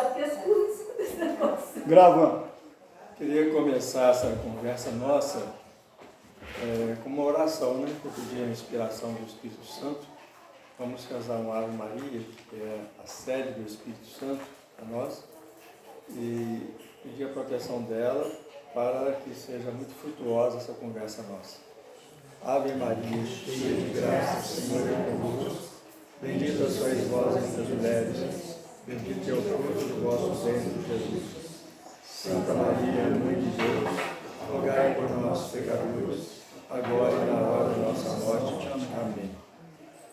cuidado com esse curso desse negócio. Gravando. Queria começar essa conversa nossa com uma oração, né? Eu pedi a inspiração do Espírito Santo. Vamos rezar uma Ave Maria, que é a sede do Espírito Santo para nós, e pedir a proteção dela para que seja muito frutuosa essa conversa nossa. Ave Maria, cheia de graça, o Senhor é convosco. Bendita sois vós entre as mulheres, bendito é o fruto do vosso ventre, Jesus. Santa Maria, Mãe de Deus, rogai por nós, pecadores, agora e na hora da nossa morte. Amém.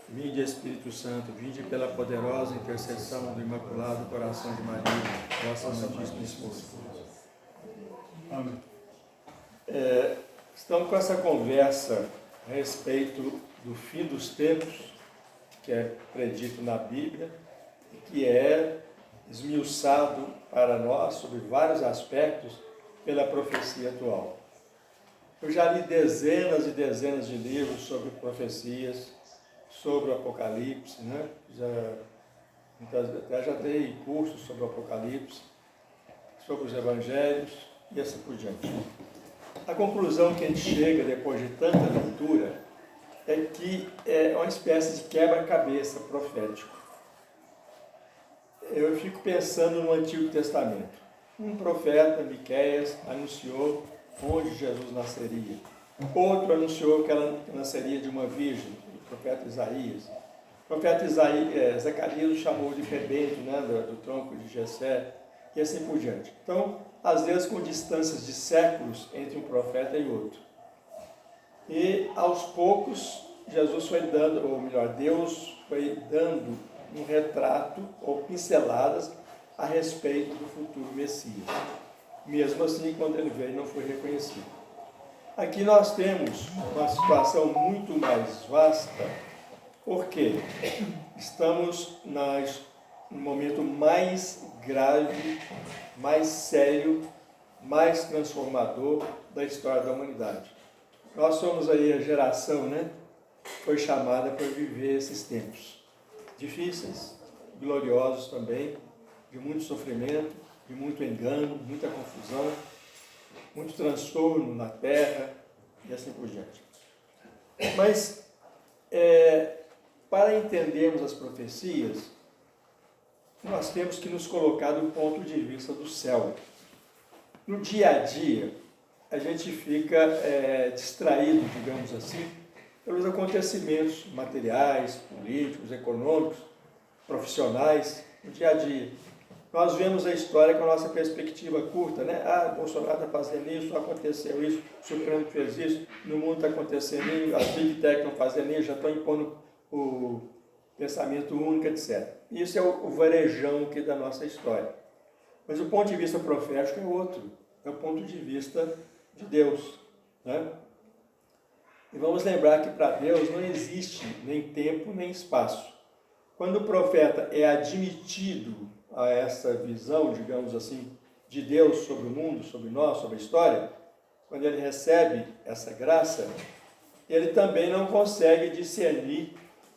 Vinde, Espírito Santo, vinde pela poderosa intercessão do Imaculado Coração de Maria, vossa Santíssima Esposa. Amém. Estamos com essa conversa a respeito do fim dos tempos, que é predito na Bíblia, e que é esmiuçado para nós sobre vários aspectos pela profecia atual. Eu já li dezenas e dezenas de livros sobre profecias, sobre o Apocalipse, né? Já dei cursos sobre o Apocalipse, sobre os Evangelhos e assim por diante. A conclusão que a gente chega depois de tanta leitura é que é uma espécie de quebra-cabeça profético. Eu fico pensando no Antigo Testamento. Um profeta, Miqueias, anunciou onde Jesus nasceria. Outro anunciou que ela nasceria de uma virgem, o profeta Isaías. O profeta Zacarias o chamou de rebento, né, do tronco de Jessé, e assim por diante. Então, às vezes com distâncias de séculos entre um profeta e outro. E aos poucos, Jesus foi dando, ou melhor, Deus foi dando um retrato ou pinceladas a respeito do futuro Messias. Mesmo assim, quando ele veio, não foi reconhecido. Aqui nós temos uma situação muito mais vasta, porque estamos no momento mais grave, mais sério, mais transformador da história da humanidade. Nós somos aí a geração, né, que foi chamada para viver esses tempos difíceis, gloriosos também, de muito sofrimento, de muito engano, muita confusão, muito transtorno na terra e assim por diante. Mas, para entendermos as profecias, nós temos que nos colocar do ponto de vista do céu. No dia a dia, a gente fica distraído, digamos assim, pelos acontecimentos materiais, políticos, econômicos, profissionais, no dia a dia. Nós vemos a história com a nossa perspectiva curta, né? Bolsonaro está fazendo isso, aconteceu isso, o Supremo fez isso, no mundo está acontecendo isso, as Big Tech estão fazendo isso, já estão impondo o pensamento único, etc. Isso é o varejão aqui da nossa história. Mas o ponto de vista profético é outro, é o ponto de vista de Deus, né? E vamos lembrar que para Deus não existe nem tempo nem espaço. Quando o profeta é admitido a essa visão, digamos assim, de Deus sobre o mundo, sobre nós, sobre a história, quando ele recebe essa graça, ele também não consegue discernir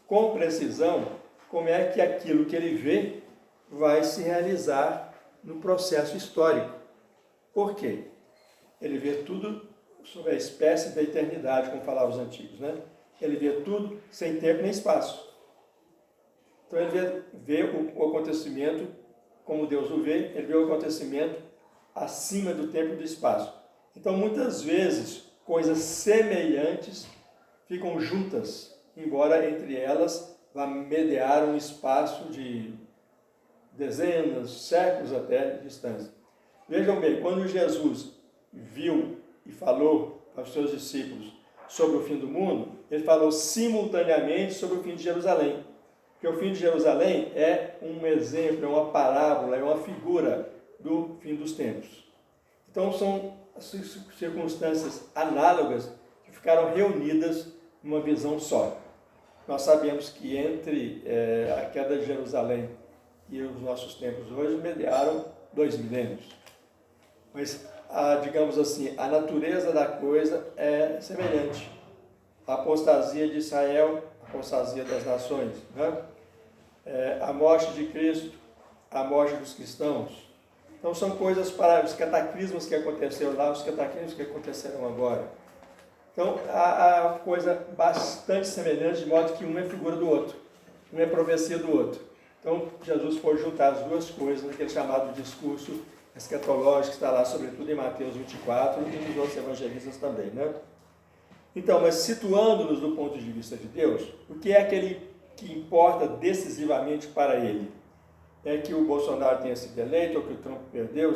com precisão como é que aquilo que ele vê vai se realizar no processo histórico. Por quê? Ele vê tudo sobre a espécie da eternidade, como falavam os antigos, né? Ele vê tudo sem tempo nem espaço. Então ele vê o acontecimento como Deus o vê, ele vê o acontecimento acima do tempo e do espaço. Então muitas vezes coisas semelhantes ficam juntas, embora entre elas vá mediar um espaço de dezenas, séculos até de distância. Vejam bem, quando Jesus viu e falou aos seus discípulos sobre o fim do mundo, ele falou simultaneamente sobre o fim de Jerusalém. Porque o fim de Jerusalém é um exemplo, é uma parábola, é uma figura do fim dos tempos. Então são circunstâncias análogas que ficaram reunidas numa visão só. Nós sabemos que entre a queda de Jerusalém e os nossos tempos hoje mediaram 2 milênios. Mas, digamos assim, a natureza da coisa é semelhante. A apostasia de Israel, a apostasia das nações, né? A morte de Cristo, a morte dos cristãos. Então são coisas para os cataclismos que aconteceram lá, os cataclismos que aconteceram agora. Então há coisa bastante semelhante, de modo que um é figura do outro, um é profecia do outro. Então Jesus pôde juntar as duas coisas naquele chamado discurso escatológico que está lá, sobretudo em Mateus 24 e nos outros evangelistas também, né? Então, mas situando-nos do ponto de vista de Deus, o que é aquele que importa decisivamente para ele? É que o Bolsonaro tenha sido eleito ou que o Trump perdeu?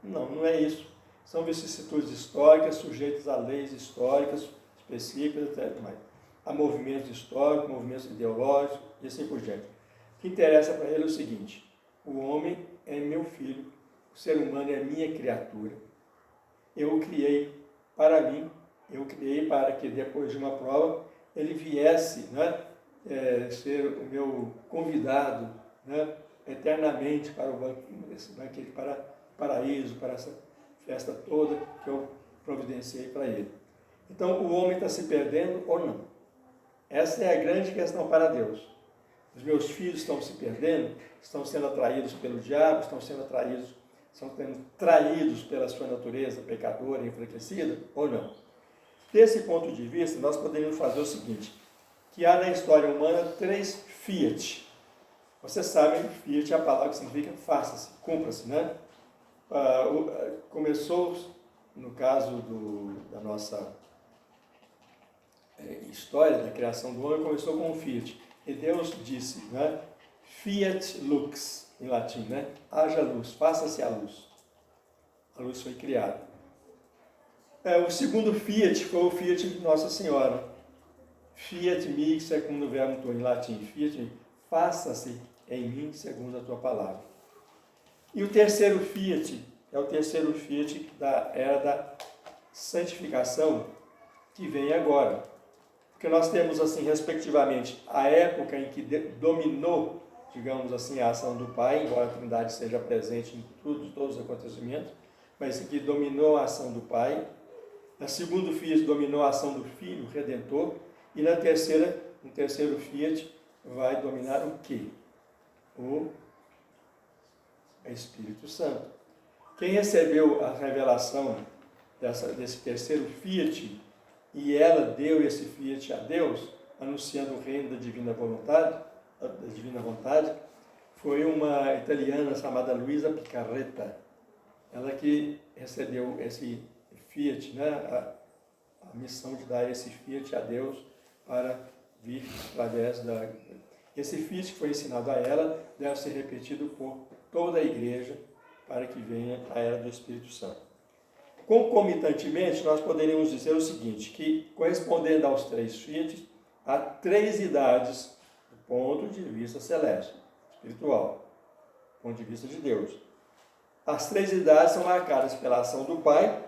Não, não é isso. São vicissitudes históricas sujeitas a leis históricas específicas, etc. Há movimentos históricos, movimentos ideológicos e assim por diante. O que interessa para ele é o seguinte: o homem é meu filho, o ser humano é minha criatura. Eu o criei para mim, eu o criei para que depois de uma prova ele viesse, né, ser o meu convidado, né, eternamente para o banquete, para o paraíso, para essa festa toda que eu providenciei para ele. Então o homem está se perdendo ou não? Essa é a grande questão para Deus. Os meus filhos estão se perdendo, estão sendo atraídos pelo diabo, estão sendo traídos pela sua natureza pecadora e enfraquecida ou não? Desse ponto de vista, nós poderíamos fazer o seguinte, que há na história humana 3 fiat. Vocês sabem que fiat é a palavra que significa faça-se, cumpra-se, né? Começou, no caso da nossa história da criação do homem, começou com um fiat. E Deus disse, né? Fiat lux, em latim, né? Haja luz, faça-se a luz. A luz foi criada. O segundo fiat foi o fiat de Nossa Senhora. Fiat mi, segundo o verbo em latim. Fiat mi, faça-se em mim segundo a tua palavra. E o terceiro fiat é o terceiro fiat da era da santificação que vem agora. Porque nós temos, assim, respectivamente, a época em que dominou, digamos assim, a ação do Pai, embora a Trindade seja presente em todos os acontecimentos, mas em que dominou a ação do Pai. Na segunda fiat dominou a ação do Filho Redentor. E no terceiro fiat vai dominar o quê? O Espírito Santo. Quem recebeu a revelação desse terceiro fiat, e ela deu esse fiat a Deus, anunciando o reino da divina vontade, foi uma italiana chamada Luisa Picarretta. Ela que recebeu esse fiat, né, a missão de dar esse fiat a Deus para vir através da... Esse fiat que foi ensinado a ela deve ser repetido por toda a igreja para que venha a era do Espírito Santo. Concomitantemente, nós poderíamos dizer o seguinte, que correspondendo aos 3 fiat, há 3 idades do ponto de vista celeste, espiritual, do ponto de vista de Deus. As 3 idades são marcadas pela ação do Pai.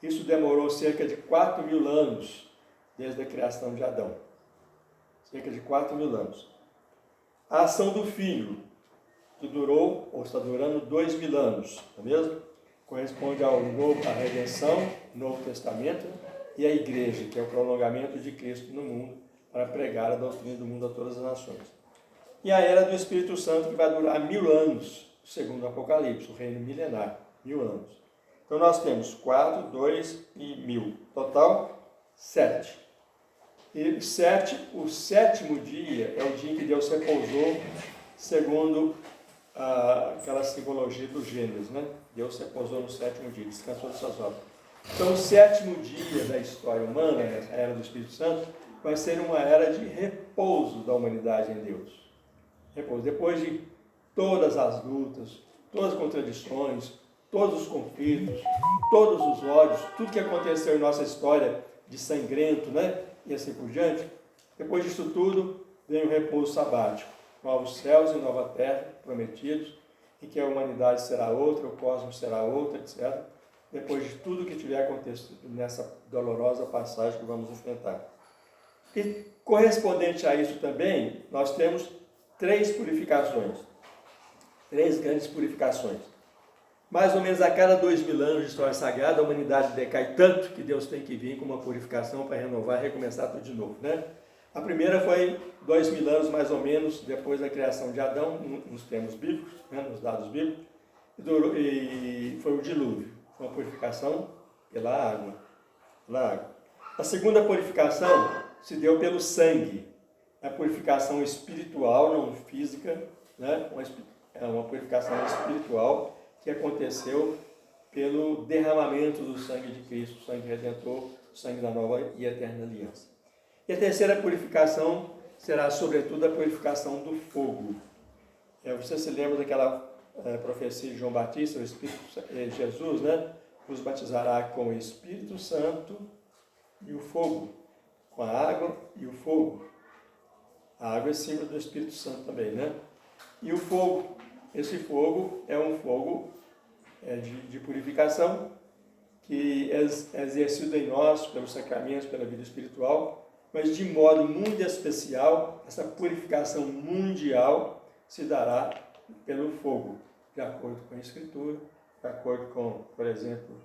Isso demorou cerca de 4.000 anos, desde a criação de Adão. Cerca de 4.000 anos. A ação do Filho, que durou, ou está durando, 2.000 anos, não é mesmo? Corresponde à redenção, Novo Testamento, e à Igreja, que é o prolongamento de Cristo no mundo, para pregar a doutrina do mundo a todas as nações. E a era do Espírito Santo, que vai durar 1.000 anos, segundo o Apocalipse, o reino milenar, 1.000 anos. Então nós temos 4, 2 e 1.000. Total, 7. E o 7º dia é o dia em que Deus repousou, segundo aquela simbologia do Gênesis, né? Deus repousou no 7º dia, descansou de suas obras. Então o 7º dia da história humana, a era do Espírito Santo, vai ser uma era de repouso da humanidade em Deus. Repouso. Depois de todas as lutas, todas as contradições, todos os conflitos, todos os ódios, tudo que aconteceu em nossa história de sangrento, né? E assim por diante, depois disso tudo, vem o repouso sabático. Novos céus e nova terra prometidos, em que a humanidade será outra, o cosmos será outro, etc. Depois de tudo que tiver acontecido nessa dolorosa passagem que vamos enfrentar. E correspondente a isso também, nós temos 3 purificações. 3 grandes purificações. Mais ou menos a cada 2.000 anos de história sagrada, a humanidade decai tanto que Deus tem que vir com uma purificação para renovar e recomeçar tudo de novo, né? A primeira foi 2000 anos, mais ou menos, depois da criação de Adão, nos termos bíblicos, né, nos dados bíblicos, e foi o dilúvio, foi uma purificação pela água. A segunda purificação se deu pelo sangue, a purificação espiritual, não física, né, uma purificação espiritual que aconteceu pelo derramamento do sangue de Cristo, o sangue redentor, o sangue da nova e eterna aliança. E a terceira purificação será, sobretudo, a purificação do fogo. Você se lembra daquela profecia de João Batista, o Espírito Jesus, né? Os batizará com o Espírito Santo e o fogo, com a água e o fogo. A água é símbolo do Espírito Santo também, né? E o fogo, esse fogo é um fogo de purificação que é exercido em nós pelos sacramentos, pela vida espiritual, mas de modo muito especial, essa purificação mundial se dará pelo fogo, de acordo com a Escritura, de acordo com, por exemplo,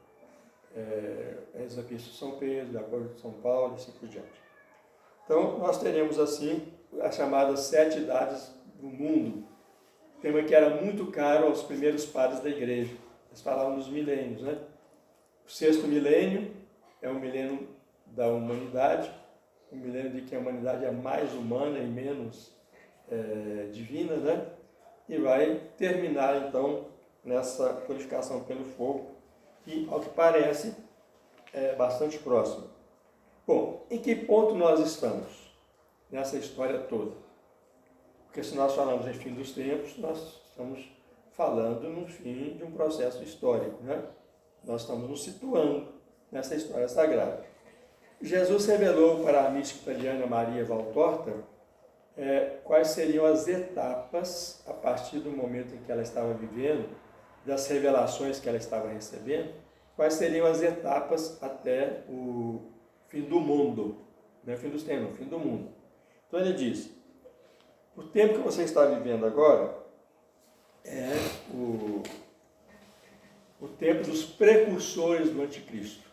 as epístolas de São Pedro, de acordo com São Paulo, e assim por diante. Então, nós teremos assim as chamadas 7 idades do mundo, tema que era muito caro aos primeiros padres da igreja. Eles falavam dos milênios, né? O 6º milênio é o milênio da humanidade, o milênio de que a humanidade é mais humana e menos divina, né? E vai terminar, então, nessa purificação pelo fogo, que, ao que parece, é bastante próximo. Bom, em que ponto nós estamos nessa história toda? Porque se nós falamos em fim dos tempos, nós estamos falando no fim de um processo histórico, né? Nós estamos nos situando nessa história sagrada. Jesus revelou para a mística italiana Maria Valtorta quais seriam as etapas, a partir do momento em que ela estava vivendo, das revelações que ela estava recebendo, quais seriam as etapas até o fim do mundo, não é fim dos tempos, fim do mundo. Então ele diz, o tempo que você está vivendo agora é o tempo dos precursores do anticristo.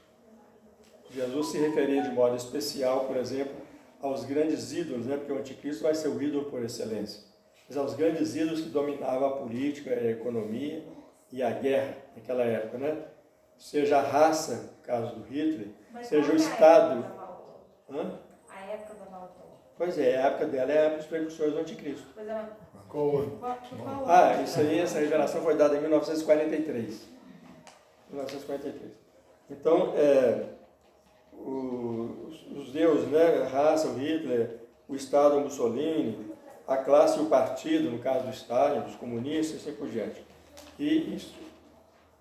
Jesus se referia de modo especial, por exemplo, aos grandes ídolos, né? Porque o anticristo vai ser o ídolo por excelência, mas aos grandes ídolos que dominavam a política, a economia e a guerra naquela época, né? Seja a raça, no caso do Hitler, mas seja o Estado. A época da Valtor. Pois é, a época dela é a época dos precursores do anticristo. Pois é, isso aí, essa revelação foi dada em 1943. 1943. Então, os deuses, né, a raça, o Hitler, o Estado, o Mussolini, a classe e o partido, no caso do Stalin, dos comunistas, e assim por diante. E isso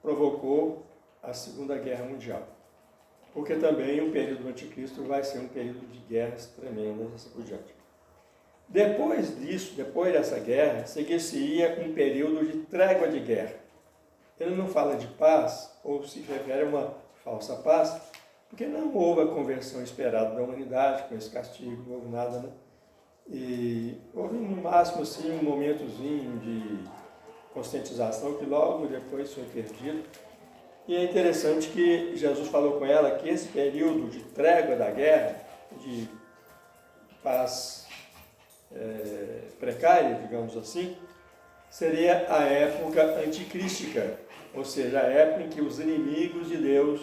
provocou a Segunda Guerra Mundial. Porque também o período do anticristo vai ser um período de guerras tremendas, e assim por diante. Depois disso, depois dessa guerra, seguir-se-ia um período de trégua de guerra. Ele não fala de paz, ou se refere a uma falsa paz, porque não houve a conversão esperada da humanidade com esse castigo, não houve nada, né? E houve no máximo assim, um momentozinho de conscientização que logo depois foi perdido. E é interessante que Jesus falou com ela que esse período de trégua da guerra, de paz precária, digamos assim, seria a época anticrística, ou seja, a época em que os inimigos de Deus,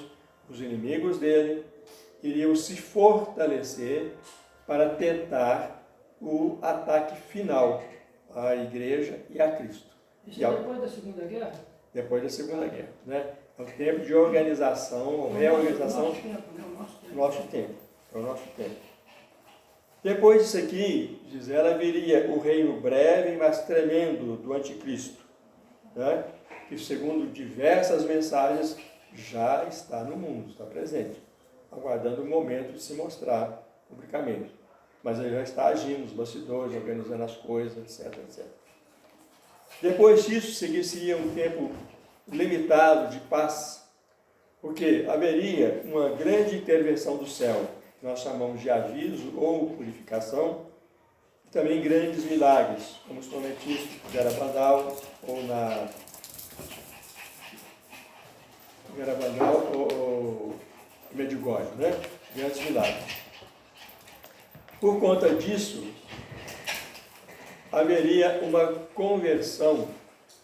os inimigos dele, iriam se fortalecer para tentar o ataque final à igreja e a Cristo. Isso é depois da Segunda Guerra? Depois da Segunda Guerra, né? É o tempo de organização, reorganização do nosso tempo. É o nosso tempo. Depois disso aqui, diz ela, viria o reino breve, mas tremendo do anticristo, né? Que segundo diversas mensagens já está no mundo, está presente, aguardando o momento de se mostrar publicamente. Mas ele já está agindo nos bastidores, organizando as coisas, etc, etc. Depois disso, seguir-se-ia um tempo limitado de paz, porque haveria uma grande intervenção do céu, que nós chamamos de aviso ou purificação, e também grandes milagres, como os prometidos de Garabandal ou na Garabandal ou Medjugorje, né? Grandes milagres. Por conta disso, haveria uma conversão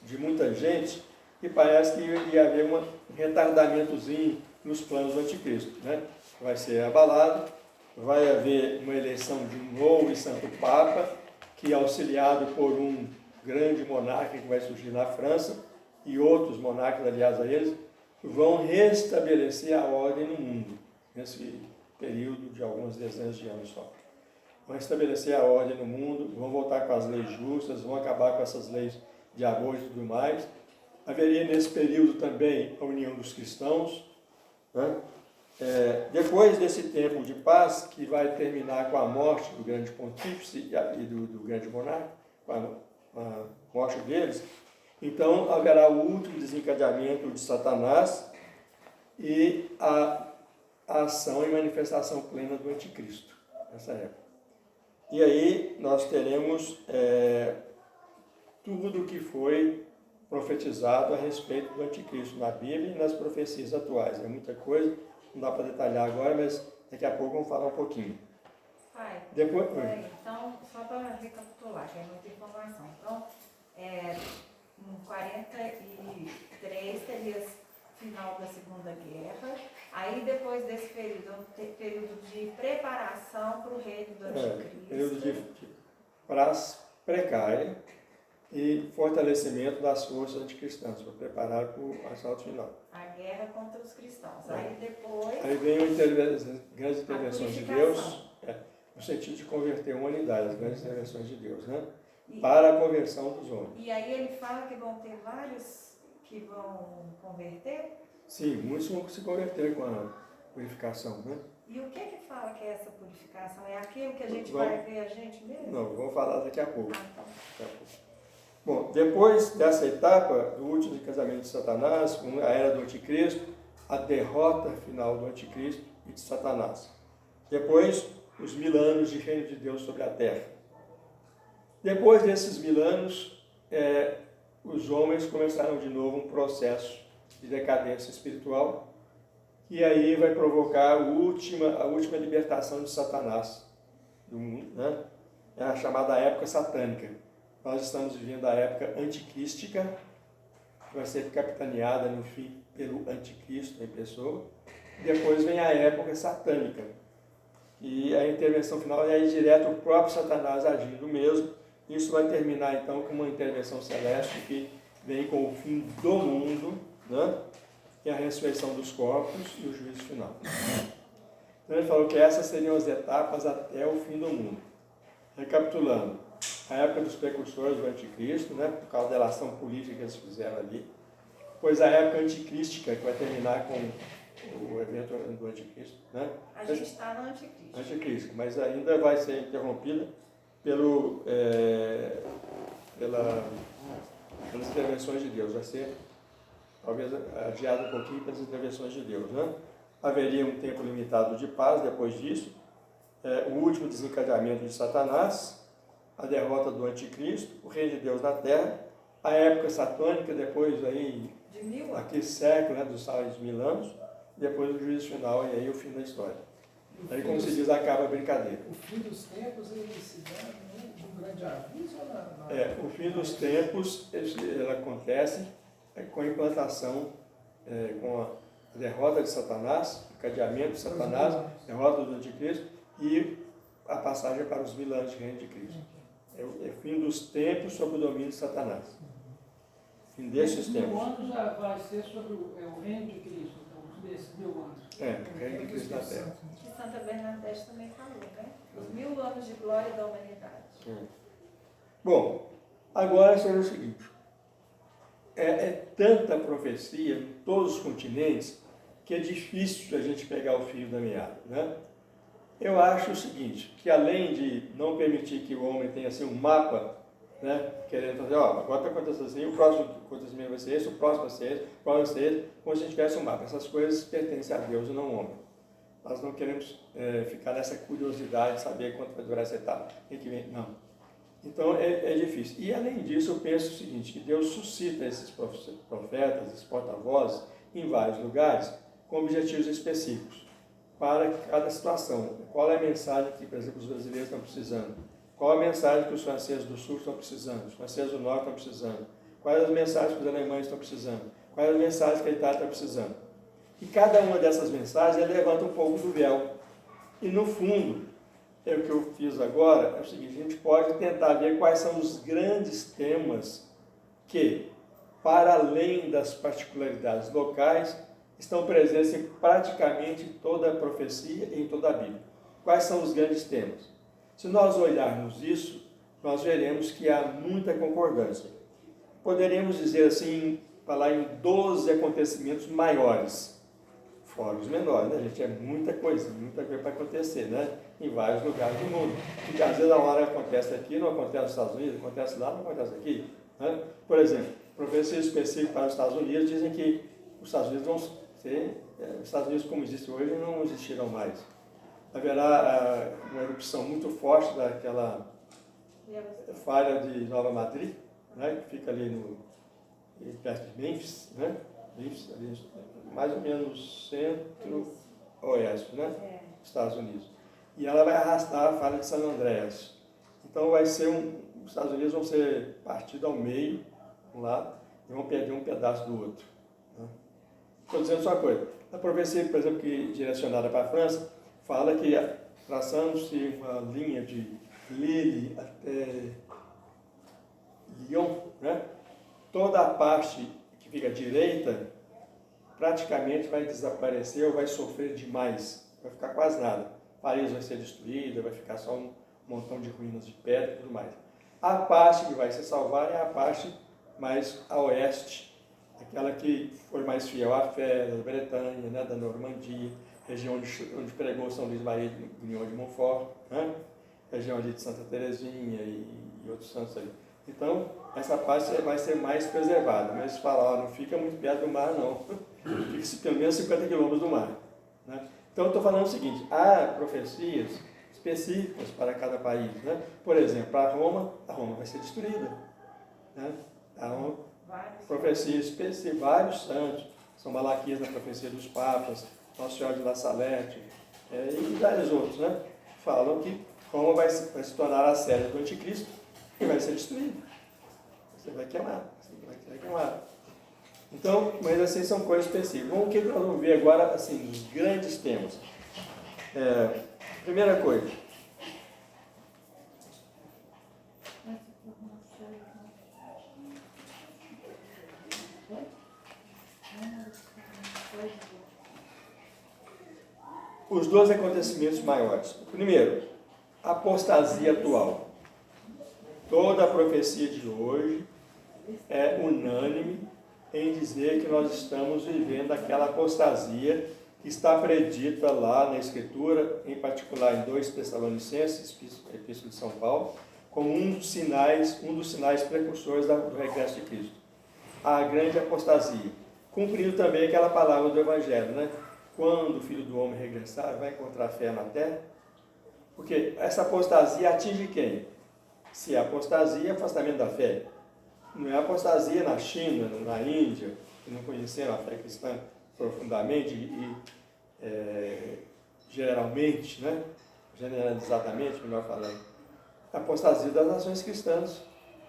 de muita gente e parece que ia haver um retardamentozinho nos planos do anticristo, né? Vai ser abalado, vai haver uma eleição de um novo e santo Papa, que é auxiliado por um grande monarca que vai surgir na França, e outros monarcas, aliás, a eles, vão restabelecer a ordem no mundo, nesse período de algumas dezenas de anos só. Vão estabelecer a ordem no mundo, vão voltar com as leis justas, vão acabar com essas leis de aborto e tudo mais. Haveria nesse período também a união dos cristãos, né? Depois desse tempo de paz, que vai terminar com a morte do grande pontífice e do grande monarca, com a morte deles, então haverá o último desencadeamento de Satanás e a ação e manifestação plena do anticristo, nessa época. E aí nós teremos tudo o que foi profetizado a respeito do anticristo na Bíblia e nas profecias atuais. É muita coisa, não dá para detalhar agora, mas daqui a pouco vamos falar um pouquinho. Pai, Depois, então, só para recapitular, que é muita informação. Então, em 43 teria final da Segunda Guerra, aí depois desse período de preparação para o reino do anticristo. Período de paz precária e fortalecimento das forças anticristãs, para preparar para o assalto final. A guerra contra os cristãos. Aí depois... Aí vem grandes intervenções de Deus, no sentido de converter a humanidade, as grandes intervenções de Deus, né? Para a conversão dos homens. E aí ele fala que vão ter vários que vão converter? Sim, muitos vão se converter com a purificação, né? E o que fala que é essa purificação? É aquilo que a gente vai ver a gente mesmo? Não, vamos falar daqui a pouco. Então. Daqui a pouco. Bom, depois dessa etapa do último casamento de Satanás, com a era do anticristo, a derrota final do anticristo e de Satanás. Depois, os 1000 anos de reino de Deus sobre a terra. Depois desses 1000 anos, os homens começaram de novo um processo de decadência espiritual, que aí vai provocar a última libertação de Satanás do mundo, né? É a chamada época satânica. Nós estamos vivendo a época anticrística, que vai ser capitaneada no fim pelo anticristo em pessoa. Depois vem a época satânica, e a intervenção final é direto o próprio Satanás agindo mesmo. Isso vai terminar então com uma intervenção celeste que vem com o fim do mundo, né? E a ressurreição dos corpos e o juízo final. Então ele falou que essas seriam as etapas até o fim do mundo. Recapitulando, a época dos precursores do anticristo, né? Por causa da relação política que eles fizeram ali. Depois a época anticrística, que vai terminar com o evento do anticristo, né? A gente está no anticristo. Anticristo, mas ainda vai ser interrompida pelas intervenções de Deus. Vai ser, talvez, adiado um pouquinho pelas intervenções de Deus, né? Haveria um tempo limitado de paz depois disso, o último desencadeamento de Satanás, a derrota do anticristo, o reino de Deus na terra, a época satânica, depois aí, de 1000 anos. aquele século, né, dos tais 1000 anos, depois o juízo final e aí o fim da história. Aí, como se diz, acaba a brincadeira. O fim dos tempos ele se dá num grande aviso ou na... O fim dos tempos ele acontece com a implantação, com a derrota de Satanás, o cadeamento de Satanás, derrota do anticristo e a passagem para os 1000 anos de reino de Cristo. É o fim dos tempos sob o domínio de Satanás. Fim desses tempos. 1000 anos já vai ser sobre o reino de Cristo, então, desses 1000 anos. O reino de Cristo na terra. Que Santa Bernadette também falou, né? Os 1000 anos de glória da humanidade. Bom, agora seria o seguinte. É tanta profecia em todos os continentes que é difícil a gente pegar o fio da meada, né? Eu acho o seguinte, que além de não permitir que o homem tenha assim um mapa, né, querendo fazer, agora está acontecendo assim, o próximo acontecimento vai ser esse, o próximo vai ser esse, o próximo vai ser esse, como se a gente tivesse um mapa. Essas coisas pertencem a Deus e não ao homem. Nós não queremos ficar nessa curiosidade de saber quanto vai durar essa etapa. Não. Então é difícil. E além disso, eu penso o seguinte, que Deus suscita esses profetas, esses porta-vozes, em vários lugares, com objetivos específicos. para cada situação. Qual é a mensagem que, por exemplo, os brasileiros estão precisando? Qual a mensagem que os franceses do sul estão precisando? Os franceses do norte estão precisando? Quais as mensagens que os alemães estão precisando? Quais as mensagens que a Itália está precisando? E cada uma dessas mensagens levanta um pouco do véu. E no fundo, o que eu fiz agora é o seguinte: a gente pode tentar ver quais são os grandes temas que, para além das particularidades locais, estão presentes em praticamente toda a profecia e em toda a Bíblia. Quais são os grandes temas? Se nós olharmos isso, nós veremos que há muita concordância. Poderíamos dizer assim, falar em 12 acontecimentos maiores, fora os menores, né, gente? É muita coisa para acontecer, né? Em vários lugares do mundo. Porque às vezes a hora acontece aqui, não acontece nos Estados Unidos, acontece lá, não acontece aqui. Né? Por exemplo, profecias específicas para os Estados Unidos dizem que os Estados Unidos vão ser, os Estados Unidos como existe hoje não existirão mais. Haverá uma erupção muito forte daquela falha de Nova Madrid, né, que fica ali perto de Memphis, né? Memphis, ali, mais ou menos centro-oeste, né? Estados Unidos. E ela vai arrastar a falha de San Andreas. Então vai ser os Estados Unidos vão ser partidos ao meio, um lado, e vão perder um pedaço do outro. Né? Estou dizendo só uma coisa. A profecia, por exemplo, que direcionada para a França, fala que traçando-se uma linha de Lille até Lyon, né? Toda a parte que fica à direita praticamente vai desaparecer ou vai sofrer demais, vai ficar quase nada. Paris vai ser destruída, vai ficar só um montão de ruínas de pedra e tudo mais. A parte que vai se salvar é a parte mais a oeste, aquela que foi mais fiel à fé, da Bretanha, né, da Normandia, região onde pregou São Luís Maria de Grignon de Montfort, né, região ali de Santa Teresinha e outros santos ali. Então, essa parte vai ser mais preservada, mas falar, não fica muito perto do mar, não. Fica pelo menos 50 quilômetros do mar. Né? Então, eu estou falando o seguinte, há profecias específicas para cada país. Né? Por exemplo, para Roma, a Roma vai ser destruída. Né? Há uma profecia específica, vários santos, São Malaquias na profecia dos papas, Nossa Senhora de La Salette, e vários outros, né? Falam que Roma vai se tornar a sede do anticristo e vai ser destruída. Você vai queimar, Então, mas assim, são coisas específicas. Vamos, o que nós vamos ver agora, assim, os grandes temas. Primeira coisa. Os 12 acontecimentos maiores. Primeiro, a apostasia atual. Toda a profecia de hoje é unânime em dizer que nós estamos vivendo aquela apostasia que está predita lá na Escritura, em particular em 2 Tessalonicenses, Epístola de São Paulo, como um dos sinais precursores do regresso de Cristo. A grande apostasia. Cumprindo também aquela palavra do Evangelho, né? Quando o Filho do Homem regressar, vai encontrar fé na terra? Porque essa apostasia atinge quem? Se é apostasia, afastamento da fé. Não é apostasia na China, na Índia, que não conheceram a fé cristã profundamente e geralmente, né? Generalizadamente, melhor falando. A apostasia das nações cristãs.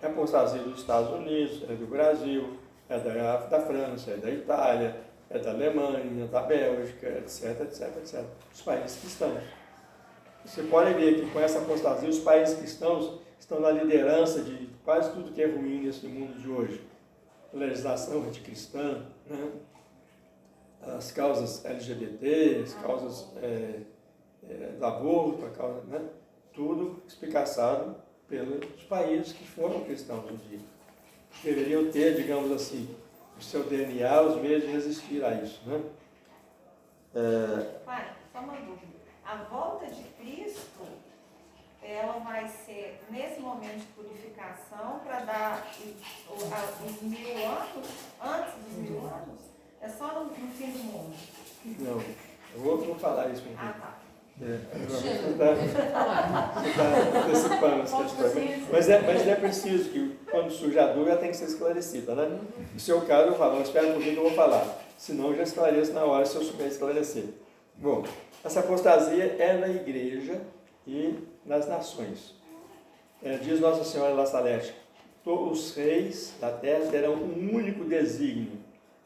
É a apostasia dos Estados Unidos, é do Brasil, é da França, é da Itália, é da Alemanha, da Bélgica, etc, etc, etc. Os países cristãos. Você pode ver que com essa apostasia, os países cristãos estão na liderança de quase tudo que é ruim nesse mundo de hoje. Legislação anticristã, né? As causas LGBT, as causas do aborto, a causa, né? Tudo espicaçado pelos países que foram cristãos um dia. Deveriam ter, digamos assim, o seu DNA, os meios de resistir a isso. Né? Pai, só uma dúvida. A volta de Cristo, ela vai ser nesse momento de purificação para dar os 1000 anos, antes dos 1000 anos? É só no fim do mundo? Não, eu vou falar isso com você. Ah, tá. Você está antecipando as questões. Mas é preciso que, quando surge a dúvida, tem que ser esclarecida, né? No seu caso, eu falo, espera um pouquinho que eu vou falar. Senão, eu já esclareço na hora se eu souber esclarecer. Bom, Essa apostasia é na igreja e nas nações. Diz Nossa Senhora La Salete, os reis da terra terão um único desígnio,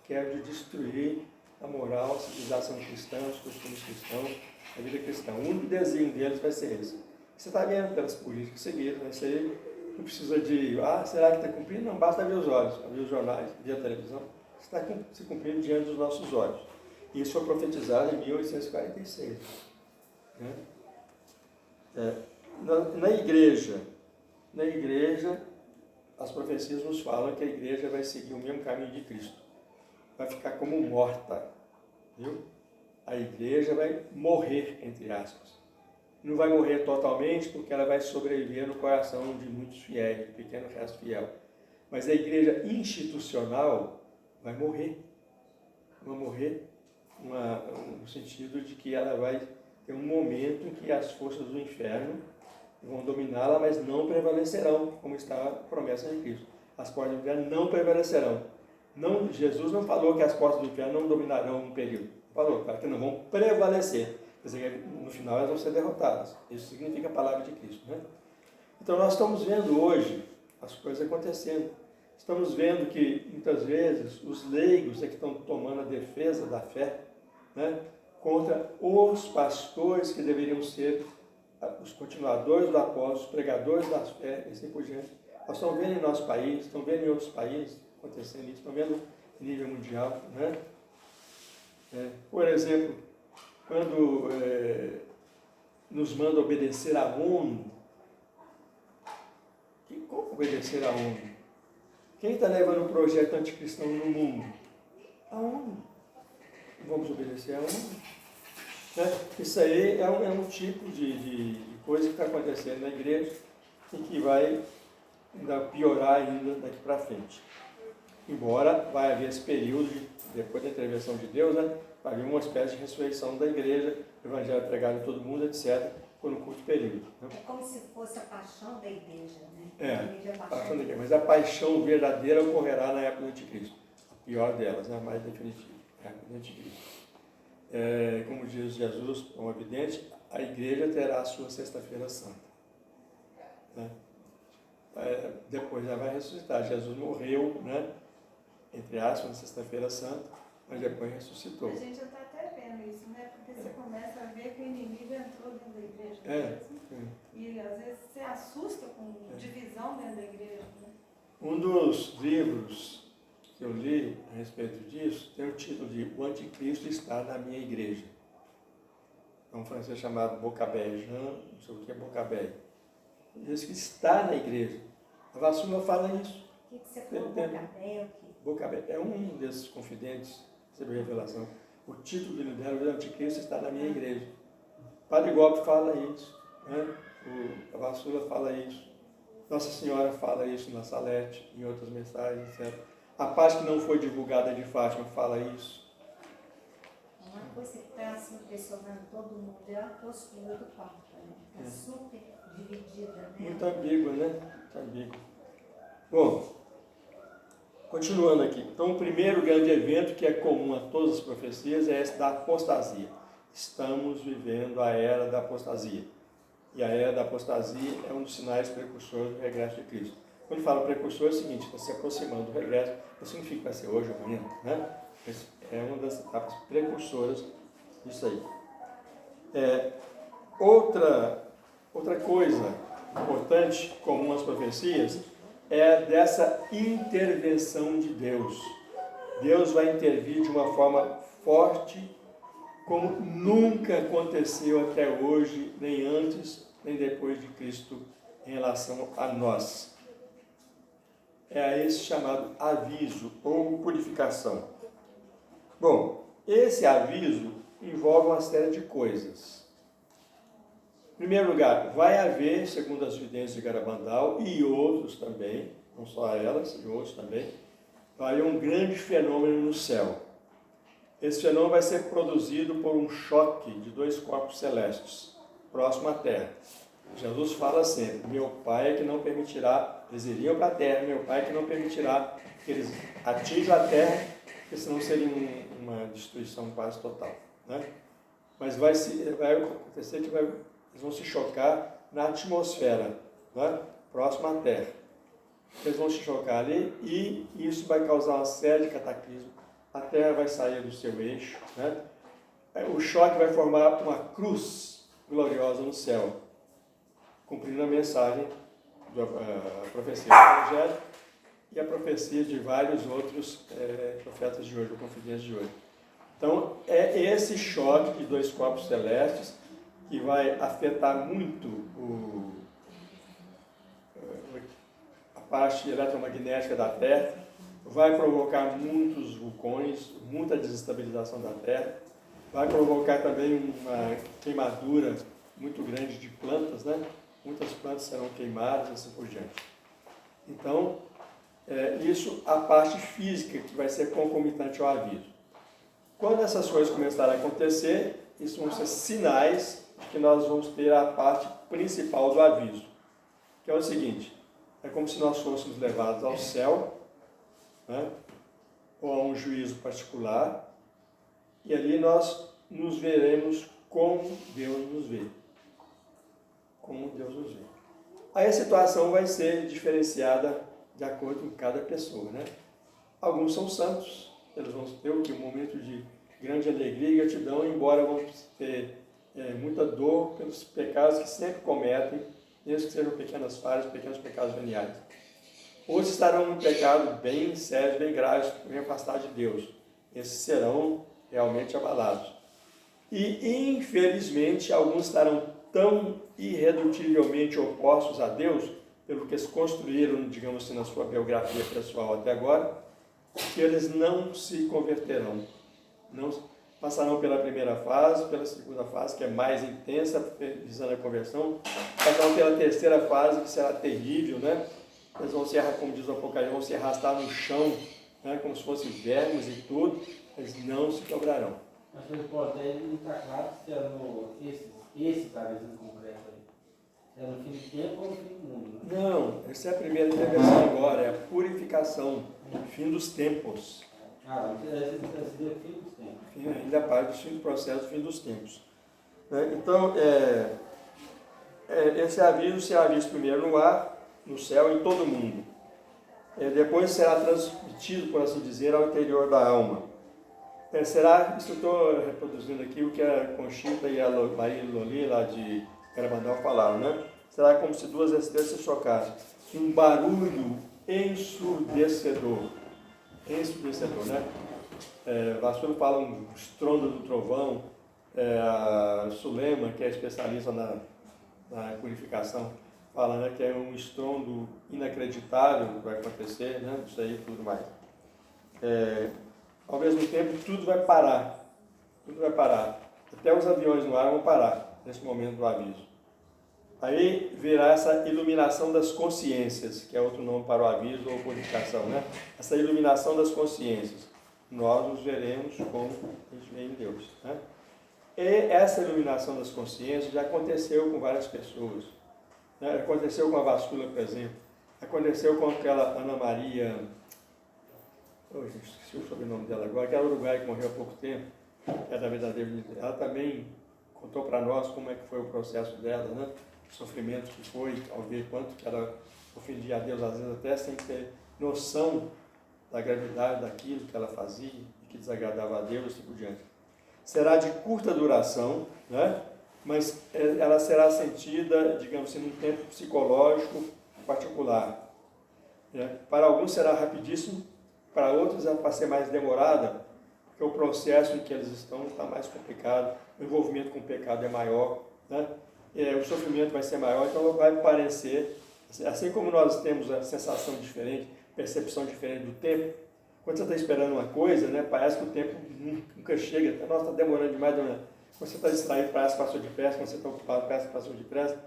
que é o de destruir a moral, a civilização cristã, os costumes cristãos, a vida cristã. O único desígnio deles vai ser esse. Você está vendo pelas políticas seguidas, né? Isso aí não precisa de, será que está cumprindo? Não, basta ver os olhos, ver os jornais, ver a televisão. Está se cumprindo diante dos nossos olhos. Isso foi profetizado em 1846. Né? Na igreja, as profecias nos falam que a igreja vai seguir o mesmo caminho de Cristo. Vai ficar como morta. Viu? A igreja vai morrer, entre aspas. Não vai morrer totalmente, porque ela vai sobreviver no coração de muitos fiéis, de pequeno resto fiel. Mas a igreja institucional vai morrer. Vai morrer no sentido de que ela vai ter um momento em que as forças do inferno vão dominá-la, mas não prevalecerão, como está a promessa de Cristo. As portas do inferno não prevalecerão. Jesus não falou que as portas do inferno não dominarão um período. Falou que não vão prevalecer. Quer dizer, no final elas vão ser derrotadas. Isso significa a palavra de Cristo. Né? Então nós estamos vendo hoje as coisas acontecendo. Estamos vendo que muitas vezes os leigos é que estão tomando a defesa da fé, né, contra os pastores que deveriam ser os continuadores do apóstolo, os pregadores da fé e assim por diante. Nós estamos vendo em nosso país, estamos vendo em outros países acontecendo isso, estamos vendo em nível mundial. Né? Por exemplo, quando nos manda obedecer à ONU, como obedecer à ONU? Quem está levando o projeto anticristão no mundo? A ONU. Vamos obedecer à ONU. Isso aí é um tipo de coisa que está acontecendo na igreja e que vai ainda piorar ainda daqui para frente. Embora vai haver esse período, depois da intervenção de Deus, né, vai haver uma espécie de ressurreição da igreja, o evangelho pregado em todo mundo, etc., por um curto período. Né? É como se fosse a paixão da igreja, né? A paixão da igreja, mas a paixão verdadeira ocorrerá na época do anticristo. A pior delas, né, a mais definitiva, a época do anticristo. Como diz Jesus, como evidente, a igreja terá a sua sexta-feira santa. Né? Depois ela vai ressuscitar. Jesus morreu, né, entre aspas, na sexta-feira santa, mas depois ressuscitou. A gente já está até vendo isso, né? Porque você começa a ver que o inimigo entrou dentro da igreja mesmo. E às vezes você assusta com divisão dentro da igreja. Né? Um dos livros que eu li a respeito disso tem o título de O Anticristo está na minha igreja. É um francês chamado Boccabé, não sei o que é Boccabé. Diz que está na igreja. A Vassula fala isso. O que você falou, Boccabé? Boccabé é um desses confidentes, recebeu revelação. O título que ele deram, o Anticristo está na minha igreja. O Padre Gobi fala isso, né? A Vassula fala isso. Nossa Senhora fala isso na Salete, em outras mensagens, etc. A parte que não foi divulgada de Fátima fala isso. Uma coisa que está assim, impressionando todo mundo é a postura do Papa. Né? Está super dividida. Né? Muito ambígua, né? Muito ambígua. Bom, continuando aqui. Então, o primeiro grande evento que é comum a todas as profecias é esse da apostasia. Estamos vivendo a era da apostasia. E a era da apostasia é um dos sinais precursores do regresso de Cristo. Quando fala precursor, é o seguinte, está se aproximando do regresso, não significa que vai ser hoje ou amanhã, né? É uma das etapas precursoras disso aí. Outra coisa importante, comum às profecias, é dessa intervenção de Deus. Deus vai intervir de uma forma forte, como nunca aconteceu até hoje, nem antes, nem depois de Cristo, em relação a nós. É esse chamado aviso ou purificação. Bom, esse aviso envolve uma série de coisas. Em primeiro lugar, vai haver, segundo as vidências de Garabandal e outros também, não só elas, e outros também, vai haver um grande fenômeno no céu. Esse fenômeno vai ser produzido por um choque de dois corpos celestes, próximo à Terra. Jesus fala sempre, meu Pai é que não permitirá, eles iriam para a Terra, meu Pai é que não permitirá que eles atinjam a Terra, porque senão seria uma destruição quase total. Né? mas vai acontecer que eles vão se chocar na atmosfera, né? Próxima à Terra. Eles vão se chocar ali e isso vai causar uma série de cataclismos. A Terra vai sair do seu eixo, né? O choque vai formar uma cruz gloriosa no céu, cumprindo a mensagem da profecia do Evangelho e a profecia de vários outros profetas de hoje, confidentes de hoje. Então, é esse choque de dois corpos celestes que vai afetar muito a parte eletromagnética da Terra, vai provocar muitos vulcões, muita desestabilização da Terra, vai provocar também uma queimadura muito grande de plantas, né? Muitas plantas serão queimadas e assim por diante. Então, isso a parte física que vai ser concomitante ao aviso. Quando essas coisas começarem a acontecer, isso vão ser sinais de que nós vamos ter a parte principal do aviso, que é o seguinte: é como se nós fôssemos levados ao céu, né, ou a um juízo particular, e ali nós nos veremos como Deus nos vê. Como Deus nos vê. Aí a situação vai ser diferenciada de acordo com cada pessoa, né? Alguns são santos, eles vão ter um momento de grande alegria e gratidão, embora vão ter muita dor pelos pecados que sempre cometem, mesmo que sejam pequenas falhas, pequenos pecados veniais. Outros estarão em pecado bem sério, bem grave, bem afastado de Deus. Esses serão realmente abalados. E, infelizmente, alguns estarão tão irredutivelmente opostos a Deus, pelo que eles construíram, digamos assim, na sua biografia pessoal até agora, que eles não se converterão. Não passarão pela primeira fase, pela segunda fase, que é mais intensa, visando a conversão, passarão pela terceira fase, que será terrível, né? Eles vão se, como diz o Apocalipse, vão se arrastar no chão, né? Como se fossem vermes e tudo, eles não se dobrarão. Mas você pode não está claro se é esse talvez em concreto aí. Se é no fim do tempo ou no fim do mundo, né? Não, essa é a primeira intervenção agora, é a purificação, fim dos tempos. Esse é o fim dos tempos. Ainda é parte do fim do processo, fim dos tempos. Então, esse aviso será visto primeiro no ar, no céu, em todo mundo. Depois será transmitido, por assim dizer, ao interior da alma. Será, isso eu estou reproduzindo aqui o que a Conchita e a Maria Loli, lá de Carabandal, falaram, né? Será como se duas estrelas se chocassem. Um barulho ensurdecedor. Ensurdecedor, né? Vassoura fala um estrondo do trovão. A Sulema, que é especialista na purificação, fala, né, que é um estrondo inacreditável que vai acontecer, né? Isso aí e tudo mais. Ao mesmo tempo, tudo vai parar. Tudo vai parar. Até os aviões no ar vão parar nesse momento do aviso. Aí virá essa iluminação das consciências, que é outro nome para o aviso ou purificação, né? Essa iluminação das consciências. Nós nos veremos como a gente vê em Deus, né? E essa iluminação das consciências já aconteceu com várias pessoas, né? Aconteceu com a Vassoura, por exemplo. Aconteceu com aquela Ana Maria... esqueci o sobrenome dela agora, que era uruguaia que morreu há pouco tempo, que é da verdadeira. Ela também contou para nós como é que foi o processo dela, né? O sofrimento que foi, ao ver quanto que ela ofendia a Deus, às vezes até sem ter noção da gravidade daquilo que ela fazia e que desagradava a Deus e assim por diante. Será de curta duração, né? Mas ela será sentida, digamos assim, num tempo psicológico particular. Né? Para alguns será rapidíssimo, para outros é para ser mais demorada, porque o processo em que eles estão está mais complicado, o envolvimento com o pecado é maior, né? O sofrimento vai ser maior, então vai parecer, assim como nós temos a sensação diferente, percepção diferente do tempo, quando você está esperando uma coisa, né, parece que o tempo nunca chega, nossa, está demorando demais, quando você está distraído, parece que passou depressa, quando você está ocupado, parece que passou depressa.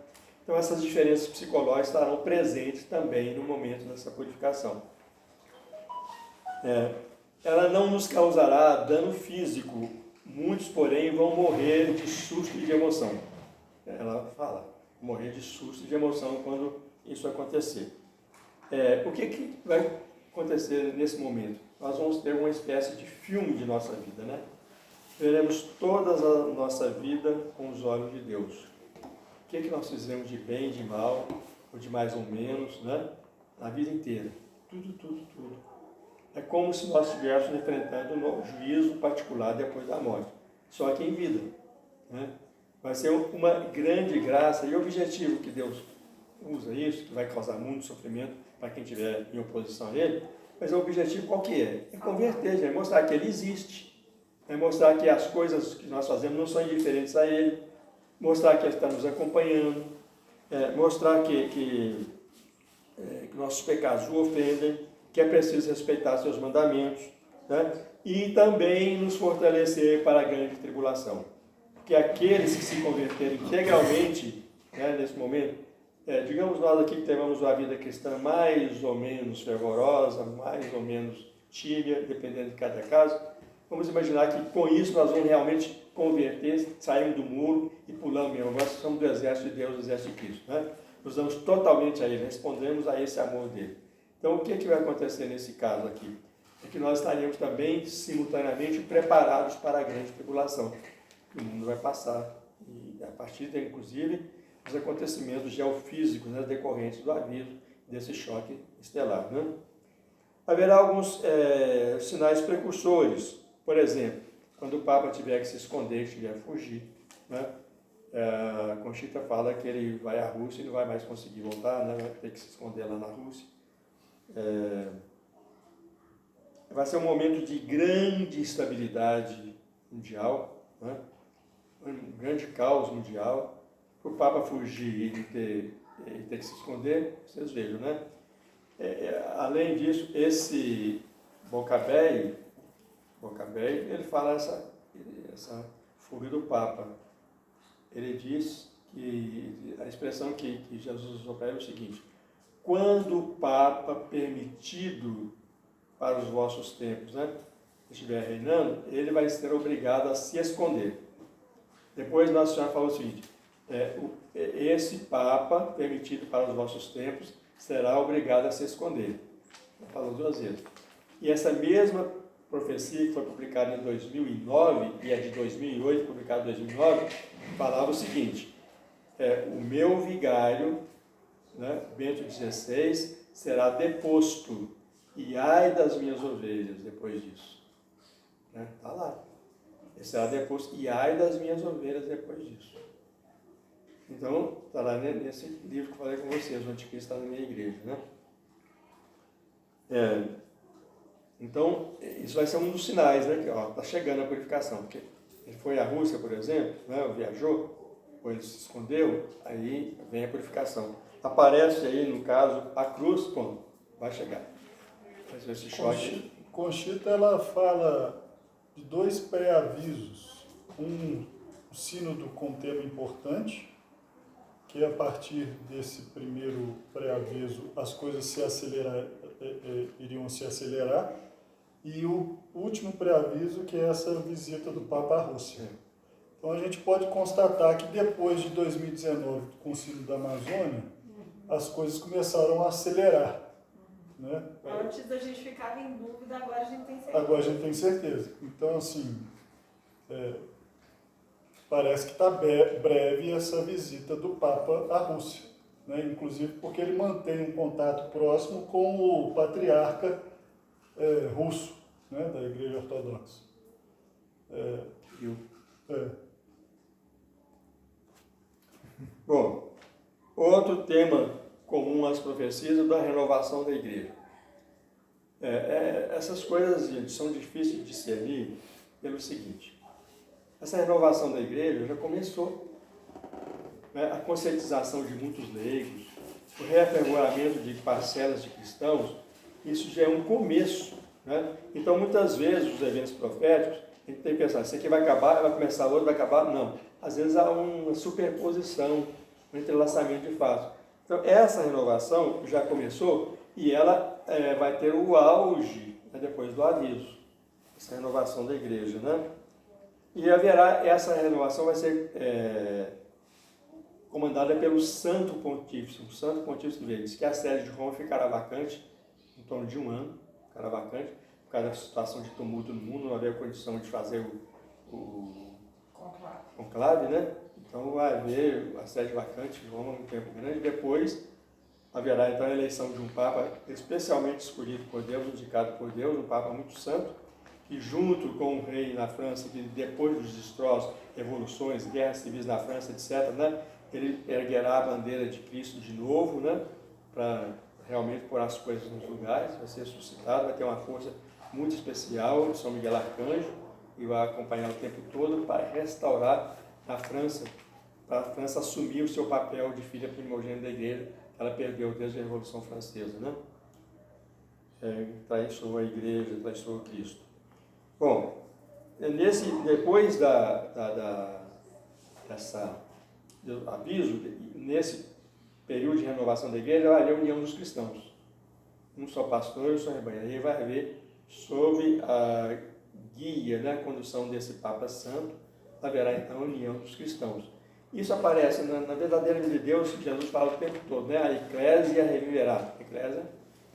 Então essas diferenças psicológicas estarão presentes também no momento dessa purificação. Ela não nos causará dano físico, muitos, porém, vão morrer de susto e de emoção. Ela fala, morrer de susto e de emoção quando isso acontecer. O que vai acontecer nesse momento? Nós vamos ter uma espécie de filme de nossa vida, né? veremos toda a nossa vida com os olhos de Deus. O que nós fizemos de bem, de mal, ou de mais ou menos, né? A vida inteira. Tudo. É como se nós estivéssemos enfrentando um juízo particular depois da morte. Só que em vida. Né? Vai ser uma grande graça e objetivo que Deus usa isso, que vai causar muito sofrimento para quem estiver em oposição a Ele. Mas o objetivo qual que é? É converter, é mostrar que Ele existe. É mostrar que as coisas que nós fazemos não são indiferentes a Ele. Mostrar que Ele está nos acompanhando. Mostrar que nossos pecados o ofendem, que é preciso respeitar seus mandamentos, né? E também nos fortalecer para a grande tribulação. Porque aqueles que se converterem integralmente, né, nesse momento, digamos nós aqui que tenhamos uma vida cristã mais ou menos fervorosa, mais ou menos tímida, dependendo de cada caso, vamos imaginar que com isso nós vamos realmente converter, saímos do muro e pulamos mesmo. Nós somos do exército de Deus, do exército de Cristo, né? Nos damos totalmente a Ele, respondemos a esse amor dele. Então, o que vai acontecer nesse caso aqui? É que nós estaremos também, simultaneamente, preparados para a grande tribulação. O mundo vai passar, e a partir daí, inclusive, os acontecimentos geofísicos, né, decorrentes do aviso desse choque estelar. Né? Haverá alguns sinais precursores. Por exemplo, quando o Papa tiver que se esconder, tiver que fugir, né? A Conchita fala que ele vai à Rússia e não vai mais conseguir voltar, né? Vai ter que se esconder lá na Rússia. Vai ser um momento de grande instabilidade mundial, né? Um grande caos mundial. Para o Papa fugir e ter que se esconder, vocês vejam, né? Além disso, esse Boccabelli, ele fala essa fuga do Papa. Ele diz que a expressão que Jesus usou para ele é o seguinte: quando o Papa permitido para os vossos tempos, né, estiver reinando, ele vai ser obrigado a se esconder. Depois Nossa Senhora falou o seguinte: esse Papa permitido para os vossos tempos será obrigado a se esconder. Ela falou 2 vezes. E essa mesma profecia que foi publicada em 2009 e a de 2008, publicada em 2009, falava o seguinte: o meu vigário, né, Bento XVI, será deposto, e ai das minhas ovelhas depois disso. Está lá. Ele será deposto, e ai das minhas ovelhas depois disso. Então, está lá nesse livro que eu falei com vocês, o Anticristo está na minha igreja. Né? Então, isso vai ser um dos sinais, né? Que está chegando a purificação. Porque ele foi à Rússia, por exemplo, né, viajou, ou ele se escondeu, aí vem a purificação. Aparece aí, no caso, a cruz, pronto, vai chegar. Vai ser esse choque. Conchita, ela fala de 2 pré-avisos. Um sínodo com tema importante, que a partir desse primeiro pré-aviso as coisas iriam se acelerar, e o último pré-aviso, que é essa visita do Papa à Rússia. Então a gente pode constatar que depois de 2019, com o Sínodo da Amazônia, as coisas começaram a acelerar. Né? Antes a gente ficava em dúvida, agora a gente tem certeza. Agora a gente tem certeza. Então, assim, parece que está breve essa visita do Papa à Rússia. Né? Inclusive porque ele mantém um contato próximo com o patriarca russo, né, da Igreja Ortodoxa. Bom, outro tema comum às profecias é da renovação da igreja. Essas coisas, gente, são difíceis de discernir pelo seguinte: essa renovação da igreja já começou. Né? A conscientização de muitos leigos, o reafervoramento de parcelas de cristãos, isso já é um começo. Né? Então, muitas vezes, os eventos proféticos, a gente tem que pensar, isso aqui vai acabar, vai começar outro, vai acabar. Não. Às vezes há uma superposição, um entrelaçamento de fatos. Então, essa renovação já começou e ela vai ter o auge, né, depois do aviso. Essa renovação da igreja. Né? E essa renovação vai ser comandada pelo Santo Pontífice. O Santo Pontífice diz que a sede de Roma ficará vacante em torno de 1 ano. Ficará vacante, por causa da situação de tumulto no mundo, não havia condição de fazer conclave, né? Então vai haver a sede vacante em Roma um tempo grande. Depois haverá então a eleição de um Papa especialmente escolhido por Deus, indicado por Deus, um Papa muito santo, que junto com o rei na França, que depois dos destroços, revoluções, guerras civis na França, etc., né, ele erguerá a bandeira de Cristo de novo, né, para realmente pôr as coisas nos lugares, vai ser suscitado, vai ter uma força muito especial de São Miguel Arcanjo, e vai acompanhar o tempo todo para restaurar a França, para a França assumir o seu papel de filha primogênita da igreja, que ela perdeu desde a Revolução Francesa, né? Traiçoou a igreja, traiçoou Cristo. Bom, depois dessa aviso, nesse período de renovação da igreja, vai haver a união dos cristãos. Um só pastor e um só rebanho. Aí vai haver, sob a guia, né, a condução desse Papa Santo, haverá então a união dos cristãos. Isso aparece na verdadeira vida de Deus, que Jesus fala o tempo todo, né? A eclésia reviverá. Eclésia,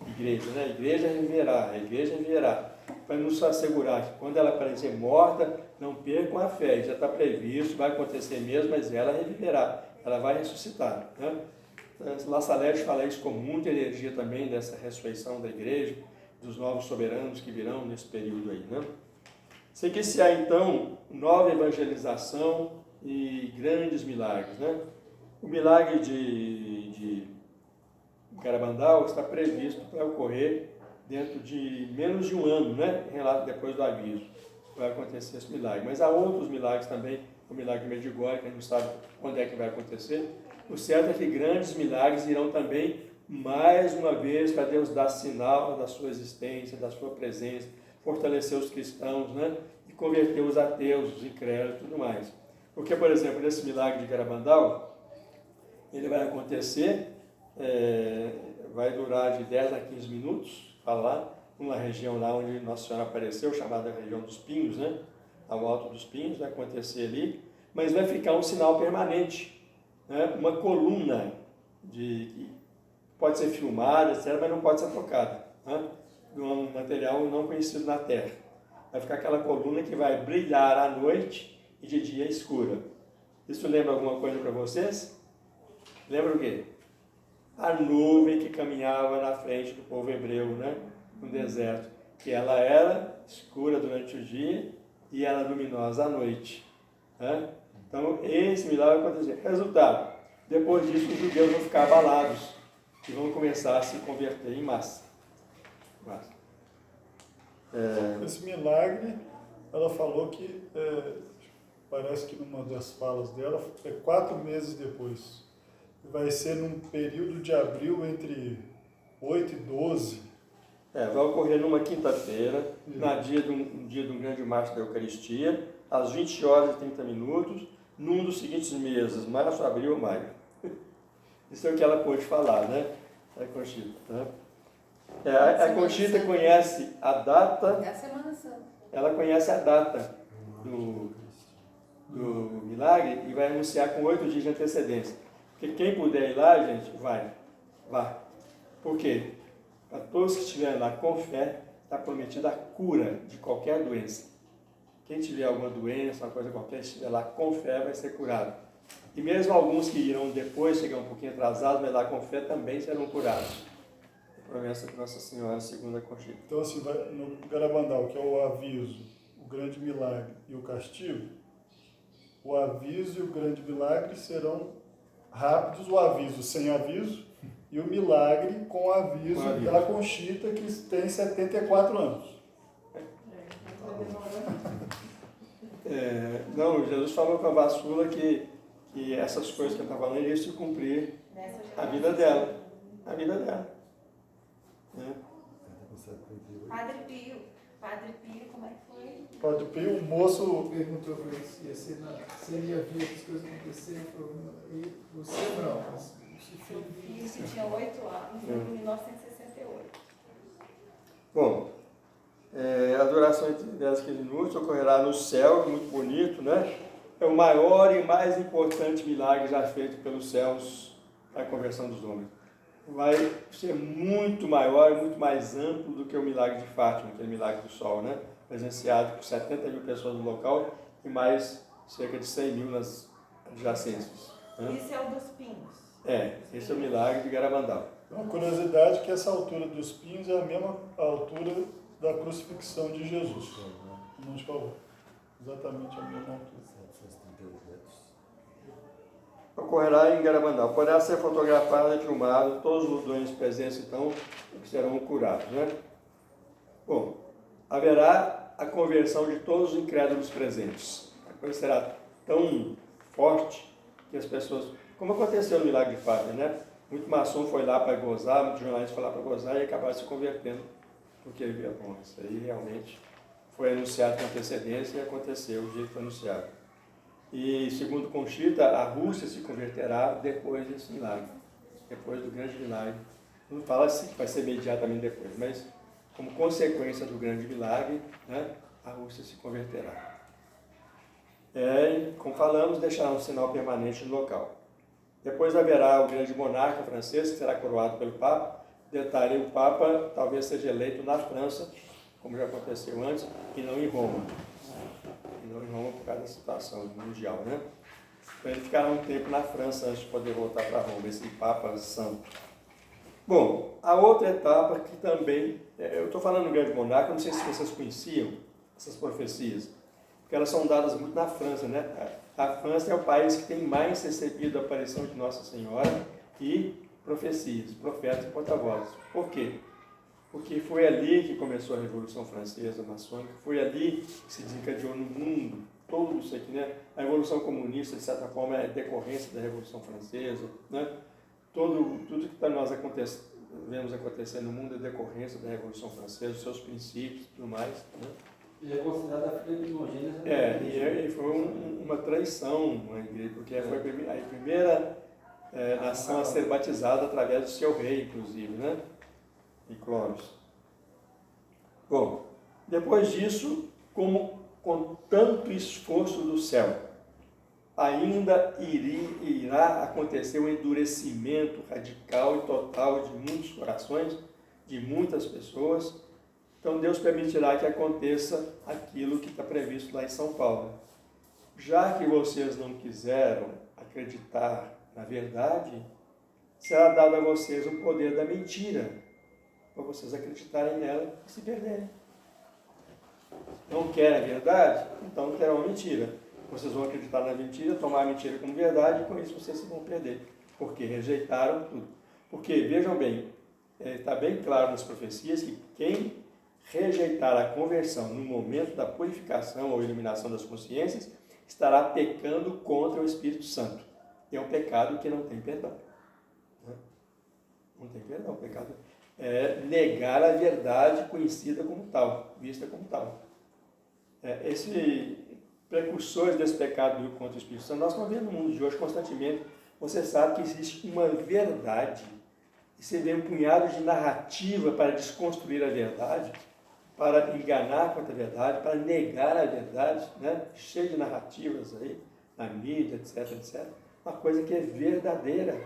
igreja, né? A igreja reviverá, a igreja reviverá. Para nos assegurar que quando ela aparecer morta, não percam a fé. Já está previsto, vai acontecer mesmo, mas ela reviverá, ela vai ressuscitar, né? La Salete fala isso com muita energia também, dessa ressurreição da igreja, dos novos soberanos que virão nesse período aí, né? Seguir-se-á então nova evangelização e grandes milagres, né? O milagre de Garabandal está previsto para ocorrer dentro de menos de um ano, né? Relato depois do aviso, vai acontecer esse milagre. Mas há outros milagres também, o milagre de Medjugorje, que a gente não sabe quando é que vai acontecer. O certo é que grandes milagres irão também, mais uma vez, para Deus dar sinal da sua existência, da sua presença, fortalecer os cristãos, né? E converter os ateus, os incrédulos e tudo mais. Porque, por exemplo, nesse milagre de Garabandal, ele vai acontecer, vai durar de 10 a 15 minutos, falar, numa região lá onde Nossa Senhora apareceu, chamada região dos Pinhos, né? Ao alto dos Pinhos, vai acontecer ali, mas vai ficar um sinal permanente, né? Uma coluna que pode ser filmada, etc., mas não pode ser tocada, né? De um material não conhecido na Terra. Vai ficar aquela coluna que vai brilhar à noite e de dia escura. Isso lembra alguma coisa para vocês? Lembra o quê? A nuvem que caminhava na frente do povo hebreu, né? No deserto. Que ela era escura durante o dia e era luminosa à noite, né? Então, esse milagre vai acontecer. Resultado, depois disso, os judeus vão ficar abalados e vão começar a se converter em massa. Esse milagre, ela falou que, parece que numa das falas dela, 4 meses depois. Vai ser num período de abril entre 8 e 12. Vai ocorrer numa quinta-feira, no dia de um grande março da Eucaristia, às 20 horas e 30 minutos, num dos seguintes meses, março, abril ou maio. Isso é o que ela pôde falar, né? A Conchita. Né? A Conchita conhece a data. É a Semana Santa. Ela conhece a data do milagre e vai anunciar com 8 dias de antecedência. Porque quem puder ir lá, gente, vá. Por quê? Para todos que estiverem lá com fé, está prometida a cura de qualquer doença. Quem tiver alguma doença, uma coisa qualquer, estiver lá com fé, vai ser curado. E mesmo alguns que irão depois, chegar um pouquinho atrasados, mas lá com fé, também serão curados. A promessa de Nossa Senhora, segundo a Conchita. Então, assim, no Garabandal, que é o aviso, o grande milagre e o castigo, o aviso e o grande milagre serão rápidos, o aviso sem aviso e o milagre com aviso da Conchita, que tem 74 anos. Não, Jesus falou com a Vassula que essas coisas que eu estava falando iriam se cumprir a vida dela. A vida dela. Padre Pio, como é que foi? Padre Pio, o moço Perguntou para ele se ele ia ver as coisas acontecerem, e você não, mas O Pio, que tinha 8 anos, em 1968. Bom, a duração entre 10 e 15 minutos ocorrerá no céu, muito bonito, né? É o maior e mais importante milagre já feito pelos céus para a conversão dos homens. Vai ser muito maior e muito mais amplo do que o milagre de Fátima, aquele milagre do sol, né? presenciado por 70 mil pessoas no local e mais cerca de 100 mil nas adjacências. Né? Isso é o dos Pinos. Esse é o milagre de Garabandal. Uma curiosidade é que essa altura dos pinos é a mesma altura da crucifixão de Jesus. No Monte Calvário. Exatamente a mesma altura. Ocorrerá em Garabandal. Poderá ser fotografado e filmado, todos os doentes presentes, então, serão curados. Né? Bom, haverá a conversão de todos os incrédulos presentes. A coisa será tão forte que as pessoas... Como aconteceu no milagre de Fátima, né? Muito maçom foi lá para gozar, muitos jornalistas foram lá para gozar e acabaram se convertendo. Porque, bom, isso aí realmente foi anunciado com antecedência e aconteceu do jeito que foi anunciado. E, segundo Conchita, a Rússia se converterá depois desse milagre, depois do grande milagre. Não fala assim que vai ser imediatamente depois, mas como consequência do grande milagre, né, a Rússia se converterá. Como falamos, deixará um sinal permanente no local. Depois haverá o grande monarca francês, que será coroado pelo Papa. Detalhe, o Papa talvez seja eleito na França, como já aconteceu antes, e não em Roma. E não em Roma por causa da situação mundial, né? Então ele ficará um tempo na França antes de poder voltar para Roma, esse Papa Santo. Bom, a outra etapa que também... eu estou falando do grande monarca, não sei se vocês conheciam essas profecias, porque elas são dadas muito na França, né? A França é o país que tem mais recebido a aparição de Nossa Senhora e profecias, profetas e porta-vozes. Por quê? Porque foi ali que começou a Revolução Francesa, maçônica, foi ali que se desencadeou no mundo todo isso aqui, né? A Revolução Comunista, de certa forma, é decorrência da Revolução Francesa, né? Tudo que nós vemos acontecer no mundo é decorrência da Revolução Francesa, os seus princípios e tudo mais, né? E é considerada a filha primogênita. E foi uma traição na igreja, porque foi a primeira nação a ser batizada através do seu rei, inclusive, né? E Clovis. Bom, depois disso, como com tanto esforço do céu, ainda irá acontecer um endurecimento radical e total de muitos corações, de muitas pessoas. Então Deus permitirá que aconteça aquilo que está previsto lá em São Paulo. Já que vocês não quiseram acreditar na verdade, será dado a vocês o poder da mentira, para vocês acreditarem nela e se perderem. Não querem a verdade? Então terão a mentira. Vocês vão acreditar na mentira, tomar a mentira como verdade, e com isso vocês se vão perder. Porque rejeitaram tudo. Porque, vejam bem, está bem claro nas profecias que quem rejeitar a conversão no momento da purificação ou iluminação das consciências estará pecando contra o Espírito Santo. E é um pecado que não tem perdão. Não tem perdão. O pecado é negar a verdade conhecida como tal, vista como tal. Esse precursores desse pecado contra o Espírito Santo, nós estamos vendo no mundo de hoje constantemente. Você sabe que existe uma verdade, e você vê um punhado de narrativa para desconstruir a verdade, para enganar contra a verdade, para negar a verdade, né? Cheio de narrativas aí, na mídia, etc, etc. Uma coisa que é verdadeira,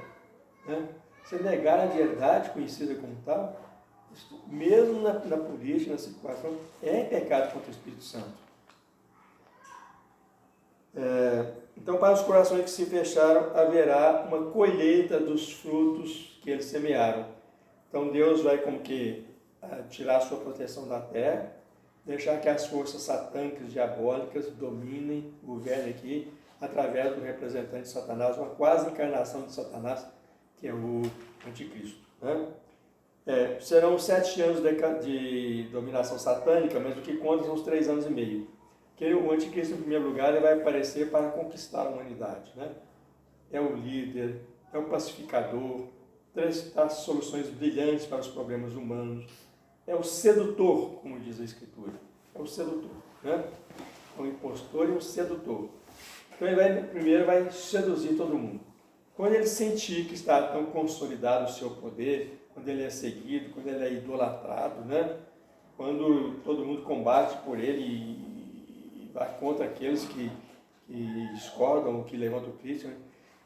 né? Você negar a verdade conhecida como tal, mesmo na política, na circulação, é pecado contra o Espírito Santo. Então, para os corações que se fecharam, haverá uma colheita dos frutos que eles semearam. Então, Deus vai como que tirar a sua proteção da terra, deixar que as forças satânicas, diabólicas, dominem, governem aqui, através do representante de Satanás, uma quase encarnação de Satanás, que é o Anticristo. Né? Serão 7 anos de dominação satânica, mas o que conta são os 3 anos e meio. Que o Anticristo, em primeiro lugar, ele vai aparecer para conquistar a humanidade. Né? É o líder, é o pacificador, traz soluções brilhantes para os problemas humanos, é o sedutor, como diz a Escritura. É o sedutor. Né? É um impostor e um sedutor. Então ele primeiro vai seduzir todo mundo. Quando ele sentir que está tão consolidado o seu poder, quando ele é seguido, quando ele é idolatrado, né? Quando todo mundo combate por ele e vai contra aqueles que discordam, que levantam crítica. Né?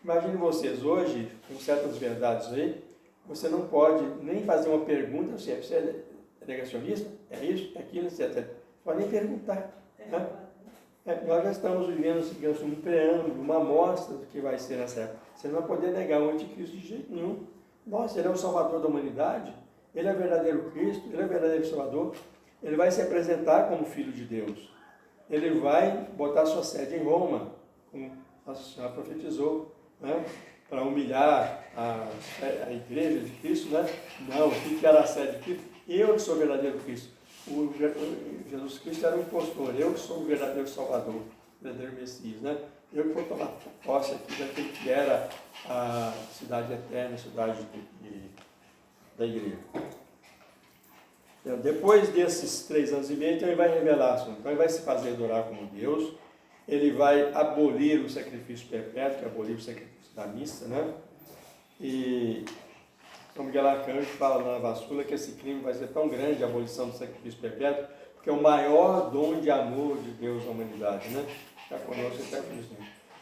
Imagine vocês hoje, com certas verdades aí, você não pode nem fazer uma pergunta, você é negacionista? É isso? É aquilo? Você Podem perguntar. Né? Nós já estamos vivendo, digamos, um preâmbulo, uma amostra do que vai ser nessa época. Você não vai poder negar o anticristo de jeito nenhum. Nossa, ele é o salvador da humanidade, ele é o verdadeiro Cristo, ele é o verdadeiro salvador, ele vai se apresentar como filho de Deus. Ele vai botar sua sede em Roma, como Nossa Senhora profetizou, né? Para humilhar a igreja de Cristo, né? Não, o que era a sede de Cristo? Eu que sou o verdadeiro Cristo. Jesus Cristo era um impostor, eu que sou o verdadeiro Salvador, o verdadeiro Messias, né? Eu que vou tomar posse aqui daquele que era a cidade eterna, a cidade da igreja. Então, depois desses 3 anos e meio, então ele vai revelar, então ele vai se fazer adorar como Deus, ele vai abolir o sacrifício perpétuo, que é abolir o sacrifício da missa, né? E São Miguel Arcanjo fala na Vassula que esse crime vai ser tão grande, a abolição do sacrifício perpétuo, porque é o maior dom de amor de Deus à humanidade, né? Está conosco até o fim.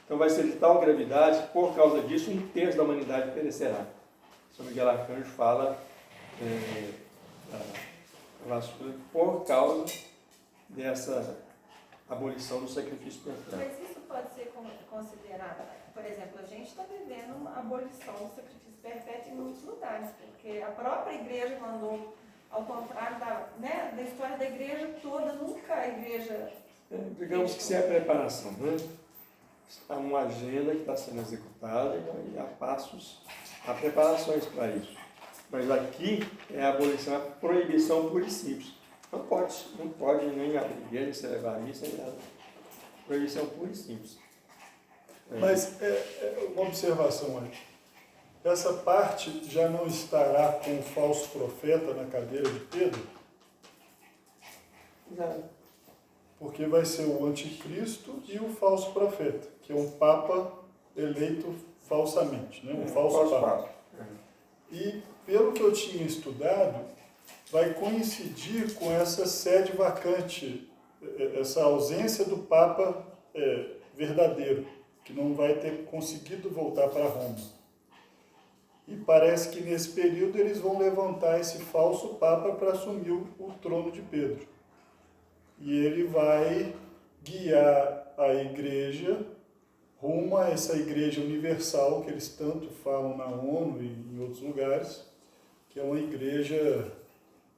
Então vai ser de tal gravidade que, por causa disso, 1/3 da humanidade perecerá. São Miguel Arcanjo fala na Vassula por causa dessa abolição do sacrifício perpétuo. Mas isso pode ser considerado, por exemplo, a gente está vivendo uma abolição do sacrifício perpétuo em muitos lugares, porque a própria igreja mandou, ao contrário da história da igreja toda, nunca a igreja... Digamos que isso é a preparação, né? Há uma agenda que está sendo executada e há passos, há preparações para isso. Mas aqui é a abolição, a proibição pura e simples. Não pode nem abrir igreja, celebrar missa, nem nada. Proibição pura e simples. Mas uma observação aí. Essa parte já não estará com o falso profeta na cadeira de Pedro? Não. Porque vai ser o anticristo e o falso profeta, que é um papa eleito falsamente, né? Um falso papa. E, pelo que eu tinha estudado, vai coincidir com essa sede vacante, essa ausência do papa verdadeiro, que não vai ter conseguido voltar para Roma. E parece que nesse período eles vão levantar esse falso papa para assumir o trono de Pedro. E ele vai guiar a igreja rumo a essa igreja universal que eles tanto falam na ONU e em outros lugares, que é uma igreja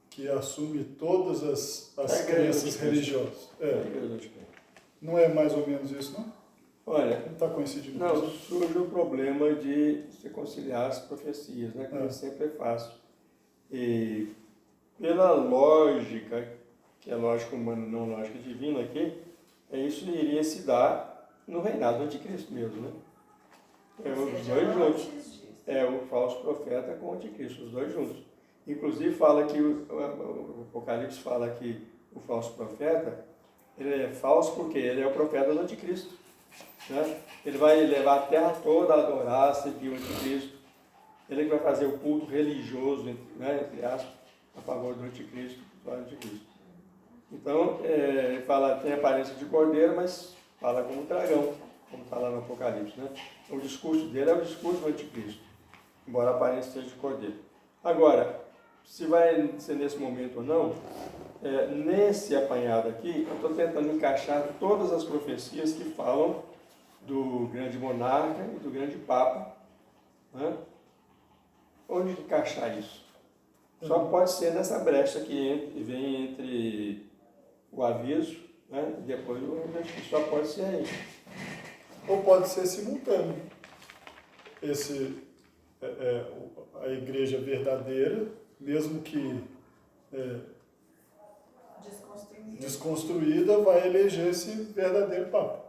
que assume todas as crenças religiosas. Não é mais ou menos isso, não? Olha, não está coincidindo. Não, surge o problema de se conciliar as profecias, né? Que não sempre é fácil. E pela lógica, que é lógica humana, não lógica divina aqui, isso iria se dar no reinado do anticristo mesmo, né? Os dois juntos. O falso profeta com o anticristo, os dois juntos. Inclusive fala que o Apocalipse fala que o falso profeta, ele é falso porque ele é o profeta do anticristo. Né? Ele vai levar a terra toda a adorar, a seguir o anticristo. Ele que vai fazer o culto religioso, né, entre aspas, a favor do anticristo, do anticristo. Então, ele fala, tem aparência de cordeiro, mas fala como dragão, como fala no Apocalipse. Né? O discurso dele é o discurso do anticristo, embora a aparência seja de cordeiro. Agora, se vai ser nesse momento ou não, nesse apanhado aqui, eu estou tentando encaixar todas as profecias que falam do grande monarca e do grande papa. Né? Onde encaixar isso? Só pode ser nessa brecha que vem entre o aviso, né, e depois o registro. Só pode ser aí. Ou pode ser simultâneo. A igreja verdadeira, mesmo que desconstruída, vai eleger esse verdadeiro papa.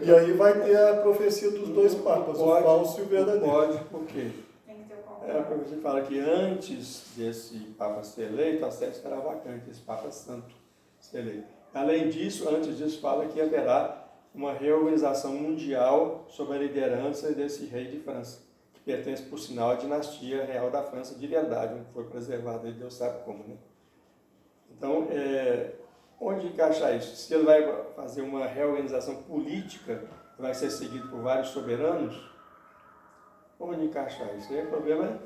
E aí vai ter a profecia dos dois papas, o falso e o verdadeiro. Pode, por quê? A profecia fala que antes desse Papa ser eleito, a sede estará vacante, esse Papa Santo ser eleito. Além disso, antes disso, fala que haverá uma reorganização mundial sob a liderança desse rei de França, que pertence, por sinal, à dinastia real da França de verdade, que foi preservada, e Deus sabe como, né? Então, onde encaixar isso? Se ele vai fazer uma reorganização política, vai ser seguido por vários soberanos, onde encaixar isso? O problema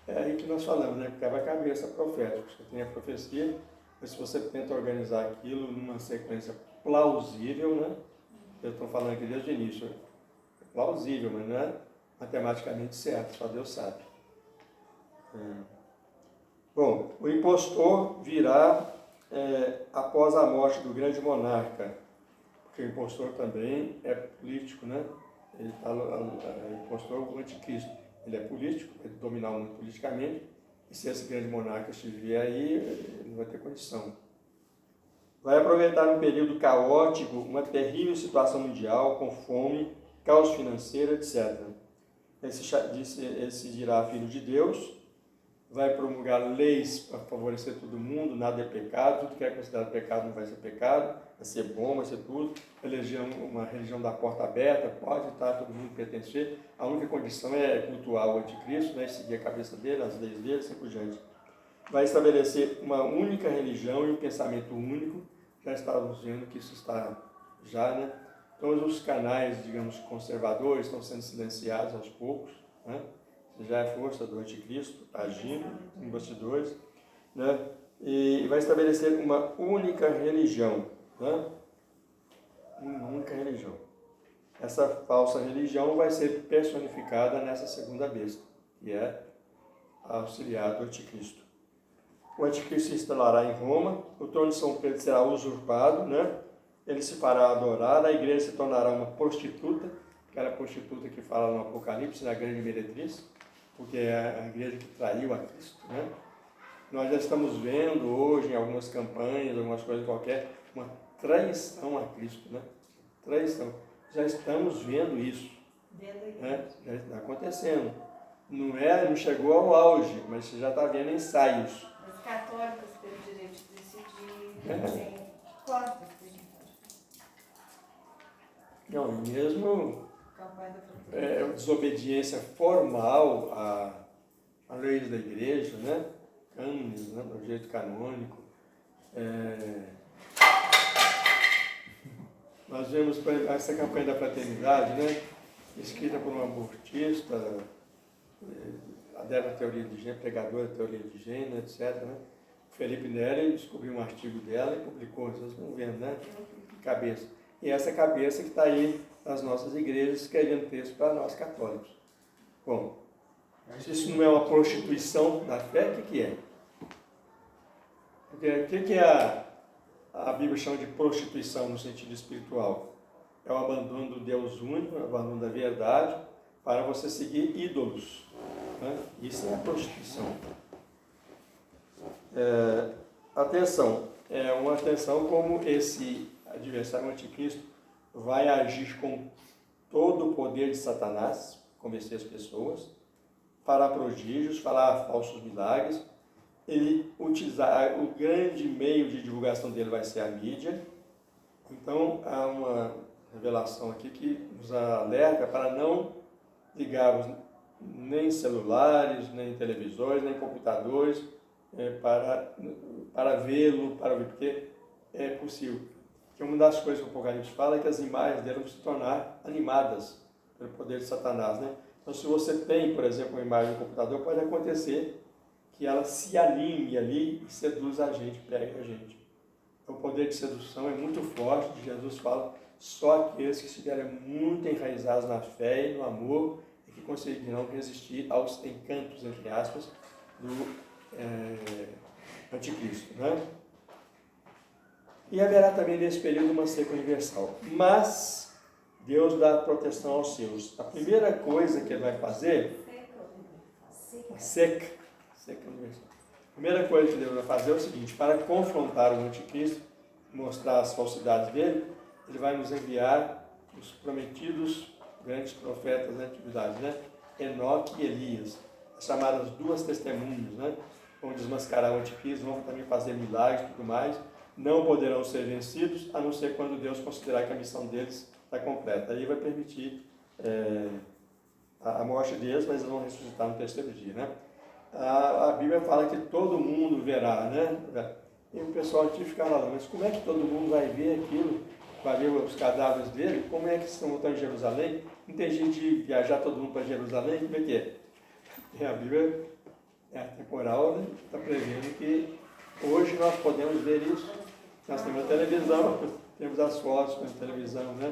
é aí que nós falamos, né? Porque vai cabeça profética. Você tem a profecia, Mas se você tenta organizar aquilo numa sequência plausível, né? Eu estou falando aqui desde o início, é plausível, mas não é matematicamente certo, só Deus sabe. Bom, o impostor virá após a morte do grande monarca, porque o impostor também é político, né? Ele o impostor é o anticristo. Ele é político, ele dominar o mundo politicamente, e se esse grande monarca estiver aí, ele não vai ter condição. Vai aproveitar um período caótico, uma terrível situação mundial, com fome, caos financeiro, etc. Esse dirá filho de Deus, vai promulgar leis para favorecer todo mundo, nada é pecado, tudo que é considerado pecado não vai ser pecado, vai ser bom, vai ser tudo. Eleger uma religião da porta aberta, pode estar todo mundo pertencer. A única condição é cultuar o anticristo, né, seguir a cabeça dele, as leis dele, assim por diante. Vai estabelecer uma única religião e um pensamento único. Já estávamos vendo que isso está já, né? Todos os canais, digamos, conservadores estão sendo silenciados aos poucos, né? Já é a força do anticristo agindo em bastidores, né? E vai estabelecer uma única religião, né? Uma única religião. Essa falsa religião vai ser personificada nessa segunda besta, que é a auxiliar do anticristo. O anticristo se instalará em Roma, o trono de São Pedro será usurpado, né? Ele se fará adorar, a igreja se tornará uma prostituta, aquela prostituta que fala no Apocalipse, na grande meretriz, porque é a igreja que traiu a Cristo, né? Nós já estamos vendo hoje em algumas campanhas, algumas coisas qualquer, uma traição a Cristo, né? Traição. Já estamos vendo isso, né? Já está acontecendo. Não chegou ao auge, mas você já está vendo ensaios. Os católicos têm o direito de decidir, tem quantos que a gente pode. Não, mesmo Campanha da desobediência formal a leis da igreja, né? Cânones, né? Do jeito canônico. Nós vemos essa campanha da fraternidade, né? Escrita por um abortista, adepto à teoria de gênero, pregador da teoria de gênero, etc. Né? Felipe Neri descobriu um artigo dela e publicou, vocês estão vendo, né? Cabeça. E essa cabeça que está aí nas nossas igrejas escrevendo texto para nós católicos. Bom, se isso não é uma prostituição da fé, o que é? Porque o que a Bíblia chama de prostituição no sentido espiritual? É o abandono do Deus único, o abandono da verdade, para você seguir ídolos. Né? Isso é a prostituição. Atenção, uma atenção como esse adversário anticristo vai agir com todo o poder de Satanás, convencer as pessoas, fará prodígios, fará falsos milagres. Ele utilizar o grande meio de divulgação dele vai ser a mídia. Então há uma revelação aqui que nos alerta para não ligarmos nem celulares, nem televisores, nem computadores para vê-lo, para ver, porque é possível. Porque uma das coisas que o Apocalipse fala é que as imagens dele vão se tornar animadas pelo poder de Satanás, né? Então, se você tem, por exemplo, uma imagem no computador, pode acontecer que ela se alinhe ali e seduza a gente, pegue a gente. O poder de sedução é muito forte. Jesus fala, só aqueles que estiverem muito enraizados na fé e no amor é que conseguirão resistir aos encantos, entre aspas, do anticristo, né? E haverá também nesse período uma seca universal. Mas Deus dá proteção aos seus. A primeira coisa que ele vai fazer, seca universal. A primeira coisa que Deus vai fazer é o seguinte: para confrontar o anticristo, mostrar as falsidades dele, ele vai nos enviar os prometidos grandes profetas da antiguidade, né? Enoque e Elias, as chamadas duas testemunhas, né? Vão desmascarar o anticristo, vão também fazer milagres e tudo mais. Não poderão ser vencidos, a não ser quando Deus considerar que a missão deles está completa. Aí vai permitir a morte deles, mas eles vão ressuscitar no terceiro dia, né? A Bíblia fala que todo mundo verá, né? E o pessoal aqui fica lá, mas como é que todo mundo vai ver aquilo? Vai ver os cadáveres dele? Como é que estão voltando em Jerusalém? Não tem gente de viajar todo mundo para Jerusalém? Como é que é? E a Bíblia é temporal, né? Está prevendo que Hoje nós podemos ver isso. Nós temos a televisão, temos as fotos na televisão, né?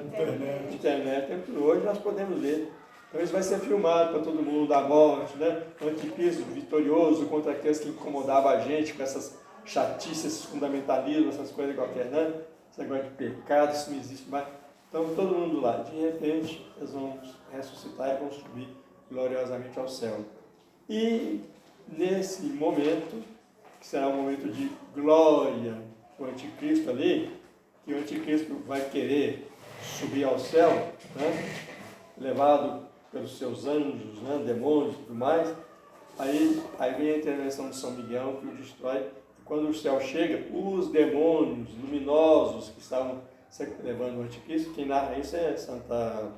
Internet, temos tudo. Hoje nós podemos ver. Então isso vai ser filmado para todo mundo, da morte, né? O anticristo vitorioso contra aqueles que incomodavam a gente com essas chatices, esses fundamentalismos, essas coisas qualquer, né? Esse negócio de pecado, isso não existe mais. Então todo mundo lá. De repente, eles vão ressuscitar e vão subir gloriosamente ao céu. E nesse momento, que será um momento de glória, o anticristo ali, que o anticristo vai querer subir ao céu, né? Levado pelos seus anjos, né? Demônios e tudo mais, aí vem a intervenção de São Miguel que o destrói. E quando o céu chega, os demônios luminosos que estavam levando o anticristo, quem narra isso é Santa,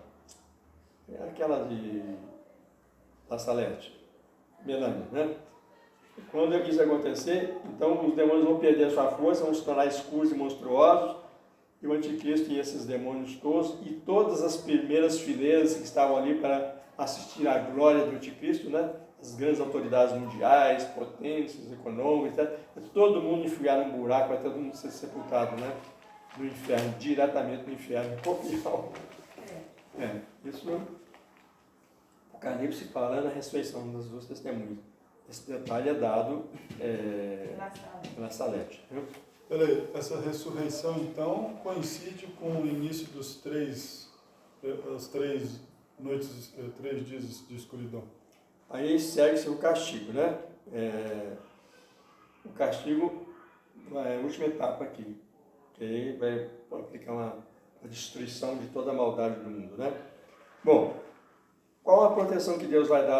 aquela de La Salete, Melânia, né? Quando isso acontecer, então os demônios vão perder a sua força, vão se tornar escuros e monstruosos, e o anticristo e esses demônios todos, e todas as primeiras fileiras que estavam ali para assistir à glória do anticristo, né? As grandes autoridades mundiais, potências, econômicas, etc. Todo mundo enfiar num buraco, vai todo mundo ser sepultado, né? No inferno, diretamente no inferno, copial. Isso o Apocalipse fala na ressurreição das duas testemunhas. Esse detalhe é dado pela Salete. Peraí, essa ressurreição então coincide com o início dos as 3 noites, 3 dias de escuridão. Aí segue-se o castigo, né? O castigo é a última etapa aqui, que aí vai aplicar a destruição de toda a maldade do mundo, né? Bom, qual a proteção que Deus vai dar